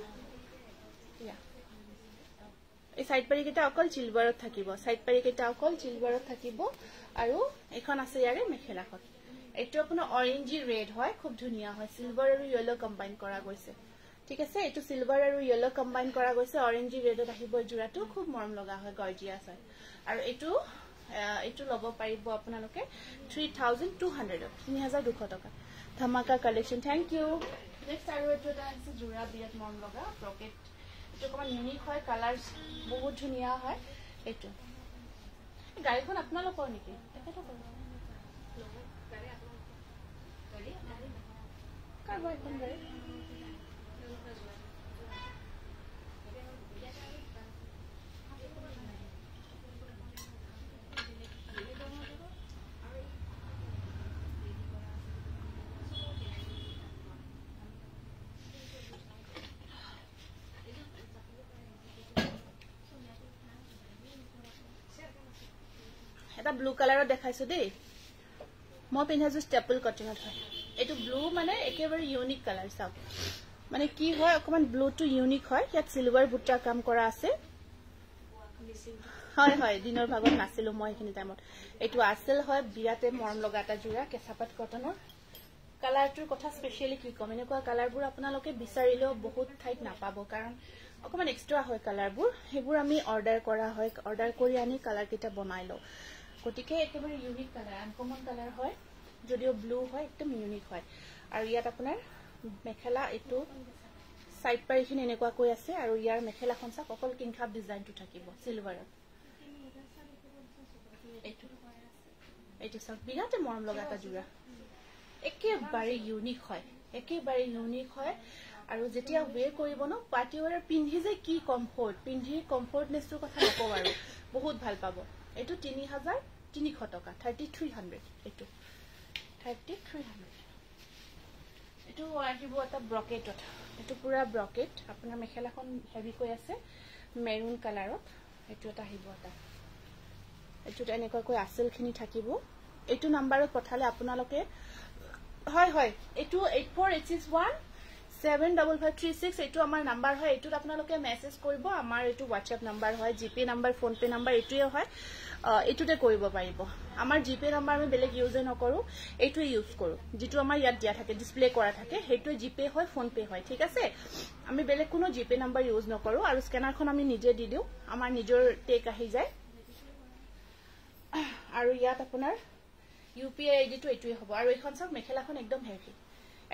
ইয়া এই সাইড পাৰি কিটা অকল চিলভাৰত থাকিব সাইড পাৰি কিটা অকল চিলভাৰত থাকিব আৰু এখন আছে ইয়াৰে মেখেলাখন এটো আপোনাৰ অৰেঞ্জি ৰেড হয় খুব ধুনিয়া হয় সিলভাৰ আৰু ইয়েলো কম্বাইন কৰা গৈছে ঠিক আছে এটো সিলভাৰ আৰু ইয়েলো কম্বাইন কৰা গৈছে অৰেঞ্জি ৰেডত আহিব জোৰাটো খুব মৰম লগা হয় গৰ্জিয়াস হয় আৰু এটো লব পাৰিব আপোনালোকে 3200 3200 টকা ধামাকা কালেকশন থ্যাংক ইউ নেক্সট আৰু এটো এটা আছে জোৰা বিৰাট মৰম লগা ব্ৰকেট এটো অকমান ইউনিক হয় কালাৰ বহুত ধুনিয়া হয় এটো গাড়ীখন আপোনালোকৰ নেকি তেখেতক কাৰবাৰ এখন গাড়ী এটা ব্লু কালাৰত দেখাইছো দেই মই পিন্ধাজু স্টেপল কটনত হয় এটো ব্লু মানে একেবাৰে ইউনিক কালাৰ চাওক মানে কি হয় অকমান ব্লু টু ইউনিক হয় ইয়াত সিলভাৰ বুটা কাম কৰা আছে হয় হয় দিনৰ ভাগত নাছিলো মই এখিনি টাইমত এটো আসল হয় বিৰাতে মৰম লগা এটা জোৰা কেঁচাপাত কটনৰ কালাৰটোৰ কথা স্পেশালি কি কম এনেকুৱা কালাৰবোৰ আপোনালোকে বিচাৰিলেও বহুত ঠাইত নাপাব কাৰণ অকমান এক্সট্ৰা হয় কালাৰবোৰ হেবোৰ আমি অৰ্ডাৰ কৰা হয় অৰ্ডাৰ কৰি আনি কালাৰ কিটা বনাই লও গটিকে একেবাৰে ইউনিক কালাৰ আনকমন কালাৰ হয় যদিও ব্লু হয় একদম ইউনিক হয় আৰু ইয়াত আপোনাৰ মেখেলা এটো সাইড পাৰিখিনি এনেকুৱা কৈ আছে আৰু ইয়াৰ মেখেলাখন চাক অকল কিংখাপ ডিজাইনটো থাকিব সিলভাৰত এটো চাক বিৰাতে মৰম লগা এটা জোৰা একেবাৰে ইউনিক হয় আৰু যেতিয়া ওয়েৰ কৰিব ন পাৰ্টি ওয়াৰ পিন্ধি যে কি কমফৰ্ট পিন্ধি কমফৰ্টনেছৰ কথা নকও আৰু বহুত ভাল পাব এটো 3300 টকা 3300 এটো 3300 এটো আহিব এটা ব্ৰকেটত এটো পুৰা ব্ৰকেট আপোনাৰ মেখেলাখন হেভি কৈ আছে মেৰুন কালাৰত এটো এটা আহিব এটা এটো এনেকৈ কৈ আসলখিনি থাকিব এটো নাম্বাৰত পঠালে আপোনালোকে হয় হয় এটো 8486175536 এটো আমাৰ নাম্বাৰ হয় এটোত আপোনালোকে মেসেজ কৰিব আমাৰ এটো WhatsApp নাম্বাৰ হয় GPay number PhonePe number এটোয়ে হয় এটোতে কৰিব পাৰিব আমাৰ জিপে নাম্বাৰ আমি বেলেগ ইউজ নকৰো এটোই ইউজ কৰো যেটো আমাৰ ইয়াত দিয়া থাকে ডিসপ্লে কৰা থাকে হেটো জিপে হয় ফোন পে হয় ঠিক আছে আমি বেলেগ কোনো জিপে নাম্বাৰ ইউজ নকৰো আৰু স্ক্যানাৰখন আমি নিজে দি দিও আমাৰ নিজৰ টেক আহি যায় আৰু ইয়াত আপোনাৰ UPI ID টো এটোই হ'ব আৰু এইখন সব মেখেলাখন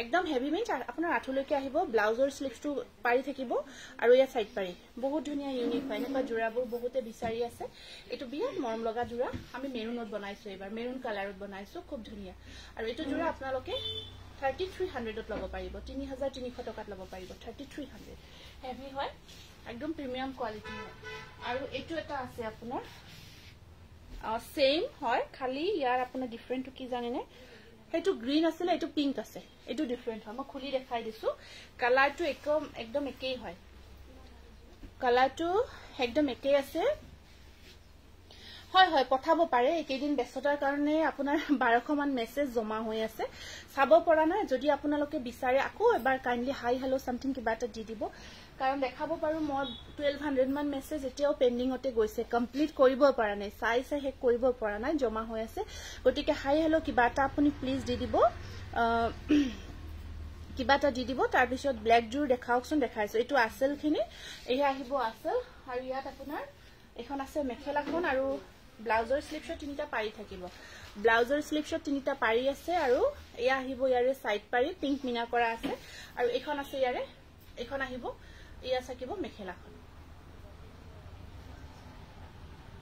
একদম হেভি মিন্স আপোনাৰ আঠুলৈকে আহিব ব্লাউজৰ স্লিভটো পাৰি থাকিব আৰু ইয়া সাইড পাৰি বহুত ধুনিয়া ইউনিক হয় এনেকুৱা জোৰাবোৰ বহুতে বিচাৰি আছে এটো বিৰাট মৰম লগা জোৰা আমি মেৰুনত বনাইছো এবাৰ মেৰুন কালাৰত বনাইছো খুব ধুনিয়া আৰু এটো জোৰা আপোনালোকে 3300 ত ল'ব পাৰিব 3300 টকাত ল'ব পাৰিব 3300 হেভি হয় একদম প্ৰিমিয়াম কোৱালিটি হয় আৰু এটো এটা আছে আপোনাৰ সেম হয় খালি ইয়াৰ আপোনাৰ ডিফাৰেন্ট কি জানেনে হেতু গ্ৰীন আছিল এটো পিংক আছে এটো ডিফাৰেন্ট হয় মই খুলি দেখাই দিছো কালাৰটো একদম একেই হয় কালাৰটো একদম একেই আছে হয় হয় পঠাব পাৰে একেদিন ব্যস্ততাৰ কাৰণে আপোনাৰ 1200 মান মেসেজ জমা হৈ আছে চাব পৰা নাই যদি আপোনালোকে বিচাৰে আকৌ এবাৰ কাইন্ডলি হাই হেলো সামথিং কিবা এটা দি দিব কাৰণ দেখাব পাৰো মই 1200 মান মেসেজ এতিয়াও পেন্ডিংতে গৈছে কমপ্লিট কৰিব পৰা নাই চাই হেক কৰিব পৰা নাই জমা হৈ আছে গটিকে হাই হেলো কিবা এটা আপুনি প্লিজ দি দিব কিবা এটা দি দিব তাৰ পিছত ব্ল্যাক জুৰ দেখাওকচোন দেখাইছো এটো আসলখিনি এই আহিব আসল আৰু ইয়াত আপোনাৰ এখন আছে মেখেলাখন আৰু ব্লাউজৰ স্লিভছত তিনিটা পাৰি থাকিব ব্লাউজৰ স্লিভছত তিনিটা পাৰি আছে আৰু এয়া আহিব ইয়াৰে সাইড পাৰি পিংক মিনা কৰা আছে আৰু এখন আছে ইয়াৰে এখন আহিব ইয়া থাকিব মেখেলাখন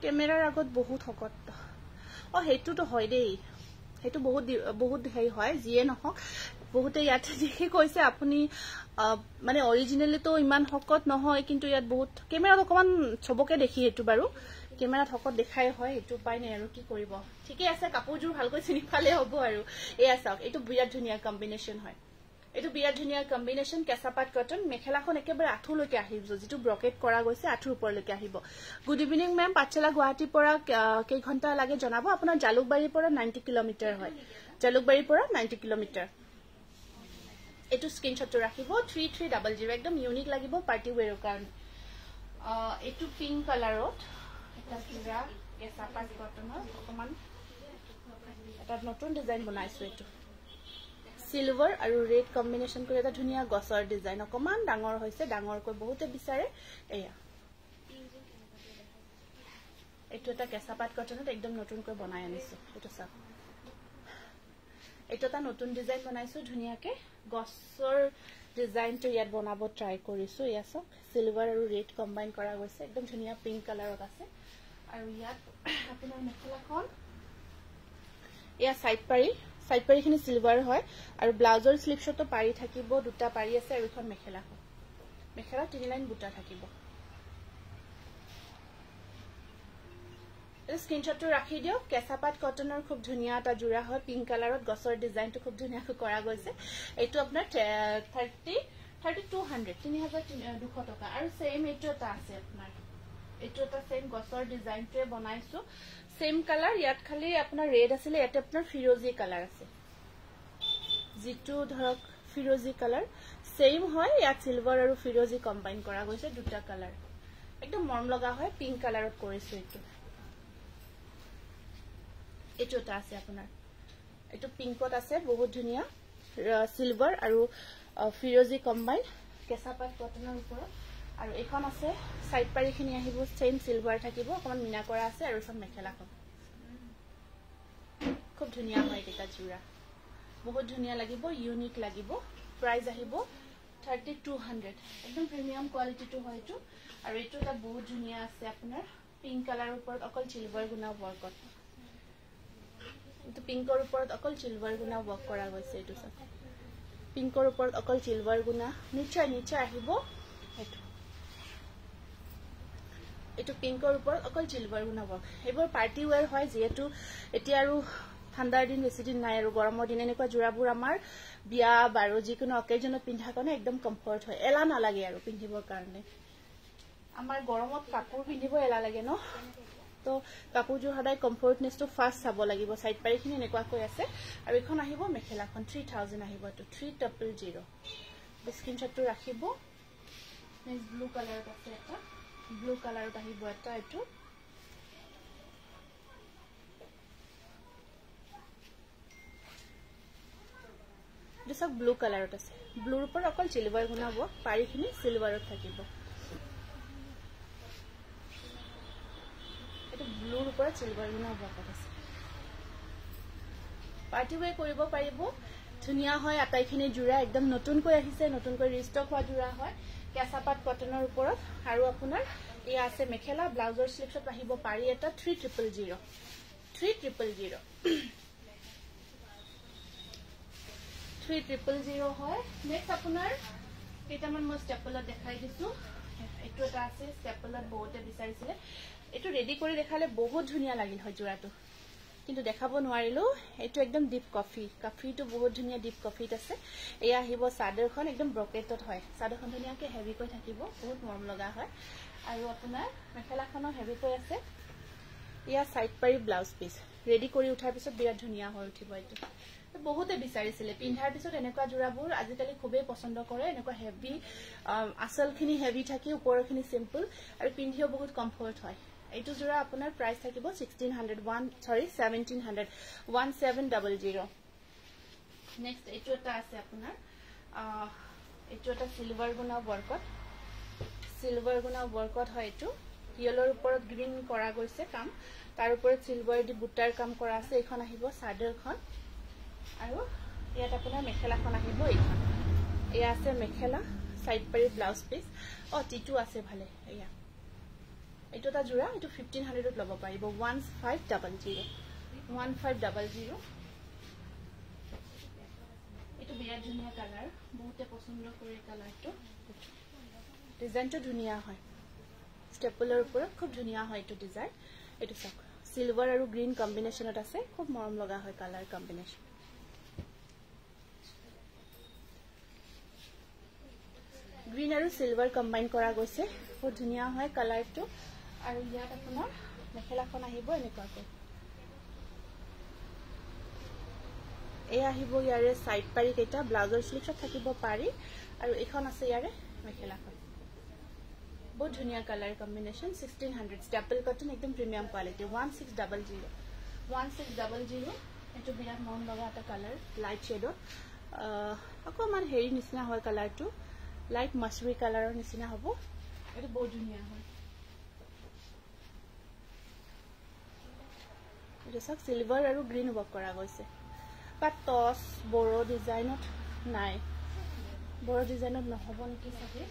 ক্যামেৰাৰ আগত বহুত হকত হেতুটো হয় দেই হেতু বহুত হেই হয় জিয়ে নহক বহুতে ইয়াতে দেখি কৈছে আপুনি মানে অৰিজিনালি তো ইমান হকত নহয় কিন্তু ইয়াত বহুত ক্যামেৰাত অকমান ছবকে দেখি হেতু বাৰু ক্যামেৰাত হকত দেখাই হয় হেতু পাই নাই আৰু কি কৰিব ঠিকে আছে কাপোৰজোৰ ভালকৈ চিনি পালে হ'ব আৰু এয়া চাওক এটো বিৰাট ধুনিয়া কম্বিনেশন হয় এটো বিৰাট ধুনিয়া কম্বিনেশন কেঁচাপাত কটন মেখেলাখন একেবাৰে আঠুলৈকে আহিব যেটো ব্ৰকেট কৰা গৈছে আঠুৰ ওপৰলৈকে আহিব গুড ইভিনিং মেম পাঠশালা গুৱাহাটীৰ পৰা কেই ঘণ্টা লাগে জনাব আপোনাৰ জালুকবাৰীৰ পৰা 90 কিলোমিটাৰ হয় জালুকবাৰীৰ পৰা 90 কিলোমিটাৰ এটো স্ক্ৰিনশ্বটটো ৰাখিব 3300 একদম ইউনিক লাগিব পাৰ্টি ওয়্যাৰৰ কাৰণে এটো পিংক কালাৰত এটা জোৰা কেঁচাপাত কটনৰ অকমান এটা নতুন ডিজাইন বনাইছো এটো সিলভাৰ আৰু ৰেড কম্বিনেশন কৰি এটা ধুনিয়া গছৰ ডিজাইন অকমান ডাঙৰ হৈছে ডাঙৰকৈ বহুতে বিচাৰে এয়া এটো এটা কেঁচাপাত কটনত একদম নতুনকৈ বনাই আনিছো এটো চাওক এটো এটা নতুন ডিজাইন বনাইছো ধুনিয়াকে গছৰ ডিজাইনটো ইয়াত বনাব ট্ৰাই কৰিছো ইয়া চাওক সিলভাৰ আৰু ৰেড কম্বাইন কৰা গৈছে একদম ধুনিয়া পিংক কালাৰত আছে আৰু ইয়াত আপোনাৰ মেখেলাখন ইয়া সাইড পাৰিখিনি সিলভাৰ হয় আৰু ব্লাউজৰ স্লিভছটো পাৰি থাকিব দুটা পাৰি আছে আৰু এখন মেখেলা 3 লাইন বুটা থাকিব স্ক্ৰিনশ্বটটো ৰাখি দিও কেঁচাপাত কটনৰ খুব ধুনিয়া এটা জোৰা হয় পিংক কালাৰত গছৰ ডিজাইনটো খুব ধুনিয়াকৈ কৰা গৈছে এটো আপোনাৰ 3200 টকা আৰু সেম এটো এটা আছে আপোনাৰ এটো এটা সেম গছৰ ডিজাইনটোৱে বনাইছো সেম কালাৰ ইয়াত খালি আপোনাৰ ৰেড আছিল ইয়াতে আপোনাৰ ফিৰোজি কালাৰ আছে যেটো ধৰক ফিৰোজি কালাৰ সেম হয় ইয়াত সিলভাৰ আৰু ফিৰোজি কম্বাইন কৰা গৈছে দুটা কালাৰ একদম মৰম লগা হয় পিংক কালাৰত কৰিছো এইটো এটা আছে আপোনাৰ এইটো পিংকত আছে বহুত ধুনিয়া সিলভাৰ আৰু ফিৰোজি কম্বাইন কেঁচা পাট কটনৰ ওপৰত আৰু এখন আছে সাইড পাৰিখিনি আহিব সেম সিলভাৰ থাকিব অকমান মিনা কৰা আছে আৰু সব মেখেলাখন খুব ধুনিয়া হয় এটা জোৰা বহুত ধুনিয়া লাগিব ইউনিক লাগিব প্ৰাইস আহিব 3200 একদম প্ৰিমিয়াম কোৱালিটিটো হয়টো আৰু এইটো এটা বহুত ধুনিয়া আছে আপোনাৰ পিংক কালাৰৰ ওপৰত অকল সিলভাৰ গুণা ওয়াৰ্কত এইটো পিংকৰ ওপৰত অকল সিলভাৰ গুণা ওয়াৰ্ক কৰা গৈছে এইটো সব পিংকৰ ওপৰত অকল সিলভাৰ গুণা নিচে আহিব এইটো পিংকৰ ওপৰত অকল সিলভাৰ গুণা ওয়াৰ্ক এবোৰ পাৰ্টি ওয়্যাৰ হয় যেহেতু এতিয়া আৰু ঠাণ্ডাৰ দিন বেছি দিন নাই আৰু গৰমৰ দিন এনেকুৱা জোৰাবোৰ আমাৰ বিয়া বাৰো যিকোনো অকেজনত পিন্ধা কাৰণে একদম কমফৰ্ট হয় এলা নালাগে আৰু পিন্ধিবৰ কাৰণে আমাৰ গৰমত কাপোৰ পিন্ধিব এলা লাগে ন তো কাপোৰজোৰ সদায় কমফৰ্টনেছটো ফাৰ্ষ্ট চাব লাগিব সাইড পাৰিখিনি এনেকুৱাকৈ আছে আৰু এখন আহিব মেখেলাখন 3000 আহিব তো 3000 স্ক্ৰিনশ্বটটো ৰাখিব নেক্সট ব্লু কালাৰত আছে এটা ব্লু কালাৰত আহিব এটা এইটো সব ব্লু কালাৰত আছে ব্লুৰ ওপৰত অকল সিলভাৰ গুণা হ'ব পাৰিখিনি সিলভাৰত থাকিব এটা ব্লুৰ ওপৰত সিলভাৰ গুণা হ'ব আছে পাৰ্টি ওয়ে কৰিব পাৰিব ধুনিয়া হয় আটাইখিনি জোৰা একদম নতুনকৈ আহিছে নতুনকৈ ৰিষ্টক হোৱা জোৰা হয় কেঁচা পাট কটনৰ ওপৰত আৰু আপোনাৰ এই আছে মেখেলা ব্লাউজৰ স্লিপছত আহিব পাৰি এটা 3000 হয় নেক্সট আপোনাৰ কেইটামান মই ষ্টেপলত দেখাই দিছো এইটো এটা আছে ষ্টেপলত বহুতে বিচাৰিছিলে এইটো ৰেডি কৰি দেখালে বহুত ধুনিয়া লাগিল হয় জোৰাটো কিন্তু দেখাব নোৱাৰিলো এইটো একদম ডিপ কফিটো বহুত ধুনিয়া ডিপ কফিত আছে এয়া আহিব চাদৰখন একদম ব্ৰকেটত হয় চাদৰখন ধুনিয়াকৈ হেভি কৈ থাকিব বহুত মৰম লগা হয় আৰু আপোনাৰ মেখেলাখনো হেভি কৈ আছে ইয়া সাইড পাৰি ব্লাউজ পিস ৰেডি কৰি উঠাৰ পিছত বিৰাট ধুনিয়া হৈ উঠিব এইটো বহুতে বিচাৰিছিলে পিন্ধাৰ পিছত এনেকুৱা জোৰাবোৰ আজিকালি খুবেই পছন্দ কৰে এনেকুৱা হেভি আসলখিনি হেভি থাকি ওপৰখিনি সিম্পল আৰু পিন্ধিও বহুত কমফৰ্ট হয় এইটো জোৰা আপোনাৰ প্ৰাইস থাকিব 1700 নেক্সট এইটো এটা আছে আপোনাৰ এইটো এটা সিলভাৰ গুণা ওয়াৰ্কত হয় এইটো ইয়েলোৰ ওপৰত গ্ৰীণ কৰা গৈছে কাম তাৰ ওপৰত সিলভাৰ দি বুটাৰ কাম কৰা আছে এখন আহিব চাদৰখন আৰু ইয়াত আপোনাৰ মেখেলাখন আহিব এইখন এয়া আছে মেখেলা সাইড পাৰি ব্লাউজ পিস টিটু আছে ভালে এয়া এইটো এটা জোৰা এইটো 1500 ত ল'ব পাৰিব 1500 এইটো বিৰাট ধুনিয়া কালাৰ বহুতে পছন্দ কৰে কালাৰটো ডিজাইনটো ধুনিয়া হয় ষ্টেপলৰ ওপৰত খুব ধুনিয়া হয় এইটো ডিজাইন এইটো চাওক সিলভাৰ আৰু গ্ৰীণ কম্বিনেশনত আছে খুব মৰম লগা হয় কালাৰ কম্বিনেশন গ্ৰীণ আৰু সিলভাৰ কম্বাইন কৰা গৈছে বহুত ধুনিয়া হয় কালাৰটো আৰু ইয়াত আপোনাৰ মেখেলাখন আহিব এনেকুৱাকৈ এই আহিব ইয়াৰে সাইড পাৰি কেইটা ব্লাউজৰ স্লিপছত থাকিব পাৰি আৰু এখন আছে ইয়াৰে মেখেলাখন বহুত ধুনিয়া কালাৰ কম্বিনেশন 1600 স্টেপল কটন একদম প্ৰিমিয়াম কোৱালিটি 1600 এটো বিৰাট মন লগা এটা কালাৰ লাইট শেডৰ অকমান হেৰি নিচিনা হয় কালাৰটো লাইট মাছৰি কালাৰৰ নিচিনা হ'ব এটো বহুত ধুনিয়া হয় এটো সব সিলভাৰ আৰু গ্ৰীণ ওয়াৰ্ক কৰা গৈছে বাট টস বড়ো ডিজাইনত নাই বড়ো ডিজাইনত নহব নেকি সাথে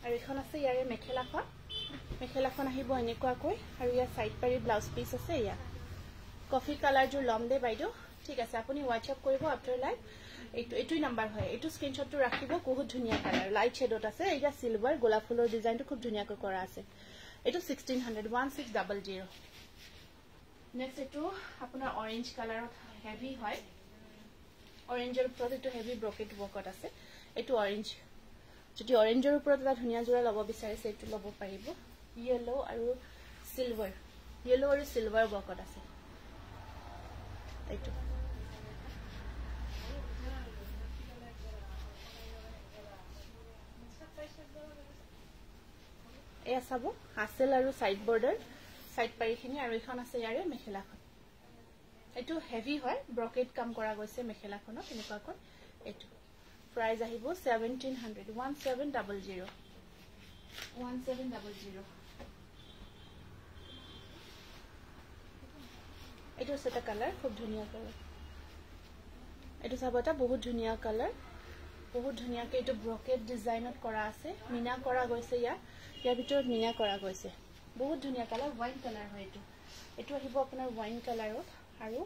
আৰু এখন আছে ইয়াৰে মেখেলাখন আহিব এনেকুৱাকৈ আৰু ইয়াৰ সাইড পাৰি ব্লাউজ পিস আছে ইয়া কফি কালাৰ জোৰ লম দে বাইদেউ ঠিক আছে আপুনি হোৱাটসএপ কৰিব আফটাৰ লাইভ এইটোই নাম্বাৰ হয় এইটো স্ক্ৰিনশ্বটটো ৰাখিব বহুত ধুনিয়া কালাৰ লাইট শেডত আছে এইটা সিলভাৰ গোলাপ ফুলৰ ডিজাইনটো খুব ধুনিয়াকৈ কৰা আছে এইটো 1600 নেক্সট এইটো আপোনাৰ অৰেঞ্জ কালাৰত হেভি হয় অৰেঞ্জৰ ওপৰত এইটো হেভি ব্ৰকেট ওয়াৰ্কত আছে এইটো অৰেঞ্জ যদি অৰেঞ্জৰ ওপৰত এটা ধুনিয়া জোৰা ল'ব বিচাৰিছে এইটো ল'ব পাৰিব ইয়েলো আৰু সিলভাৰ ওয়াৰ্কত আছে এইটো এয়া চাব হাসেল আৰু সাইড বৰ্ডাৰ সাইড পাৰিখিনি আৰু এখন আছে ইয়াৰে মেখেলাখন এটো হেভি হয় ব্ৰকেট কাম কৰা গৈছে মেখেলাখনত এনেকুৱাকৈ এটো প্ৰাইস আহিব 1700 1700 এটো সেটা কালাৰ খুব ধুনিয়া কালাৰ এটো চাবটা বহুত ধুনিয়া কালাৰ বহুত ধুনিয়াকে এটো ব্ৰকেট ডিজাইনত কৰা আছে মিনা কৰা গৈছে ইয়াৰ ভিতৰত মিনা কৰা গৈছে বহুত ধুনিয়া কালাৰ ওয়াইন কালাৰ হয় এটো আহিব আপোনাৰ ওয়াইন কালাৰত আৰু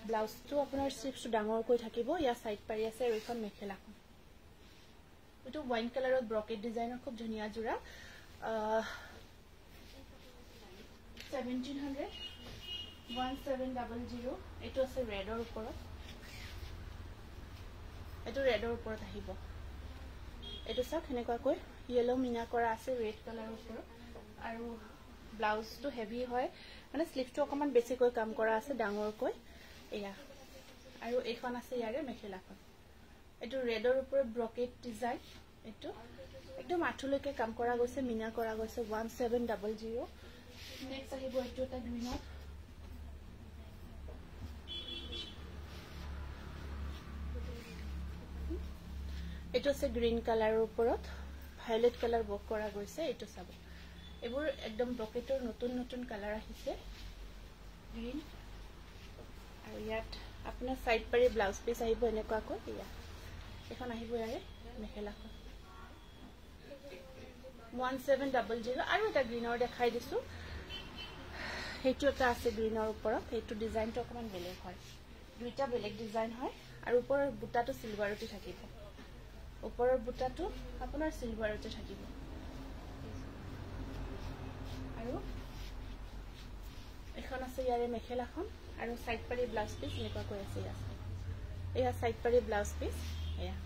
ব্লাউজটো আপোনাৰ স্লিভটো ডাঙৰ কৈ থাকিব ইয়া সাইড পাৰি আছে আৰু এখন মেখেলাখন এটো ওয়াইন কালাৰত ব্ৰকেট ডিজাইনৰ খুব ধুনিয়া জোৰা 1700 1700 এটো আছে ৰেডৰ ওপৰত এটো ৰেডৰ ওপৰত আহিব এটো চাক হেনেকুৱাকৈ ইয়েলো মিনা কৰা আছে ৰেড কালাৰৰ ওপৰত আৰু ব্লাউজটো হেভি হয় মানে স্লিভটো অকমান বেছিকৈ কাম কৰা আছে ডাঙৰকৈ এয়া আৰু এইখন আছে ইয়াৰে মেখেলাখন এটো ৰেডৰ ওপৰত ব্ৰকেট ডিজাইন এটো একদম আঠুলৈকে কাম কৰা গৈছে মিনা কৰা গৈছে 1700 নেক্সট আহিব এটো এটা গ্ৰীনত এটো আছে গ্ৰীন কালাৰৰ ওপৰত ভায়োলেট কালাৰ বক কৰা গৈছে এটো চাব এবোৰ একদম ব্ৰকেটৰ নতুন নতুন কালাৰ আহিছে গ্ৰীন আৰু ইয়াত আপোনাৰ সাইড পাৰি ব্লাউজ পিস আহিব এনেকুৱাকৈ ইয়া এখন আহিব ইয়াৰে মেখেলাখন 1700 আৰু এটা গ্ৰীনৰ দেখাই দিছো হেতু এটা আছে গ্ৰীনৰ ওপৰত হেতু ডিজাইনটো অকমান বেলেগ হয় দুইটা বেলেগ ডিজাইন হয় আৰু ওপৰৰ বুটাটো সিলভাৰতে থাকিব ওপৰৰ বুটাটো আপোনাৰ সিলভাৰতে থাকিব আৰু এখন আছে ইয়াৰে মেখেলাখন আৰু সাইড পাৰি ব্লাউজ পিস এনেকুৱা কৈ আছে এয়া সাইড পাৰি ব্লাউজ পিস এয়া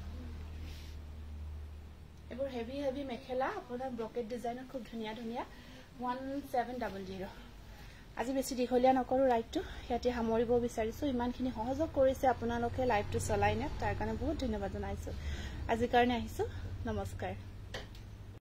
এবোৰ হেভি হেভি মেখেলা আপোনাৰ ব্ৰকেট ডিজাইনৰ খুব ধুনিয়া ধুনিয়া 1700 আজি বেছি দীঘলীয়া নকৰো ৰাইটটো ইয়াতে সামৰিব বিচাৰিছো ইমানখিনি সহযোগ কৰিছে আপোনালোকে লাইভটো চলাই নে তাৰ কাৰণে বহুত ধন্যবাদ জনাইছো আজিৰ কাৰণে আহিছো নমস্কাৰ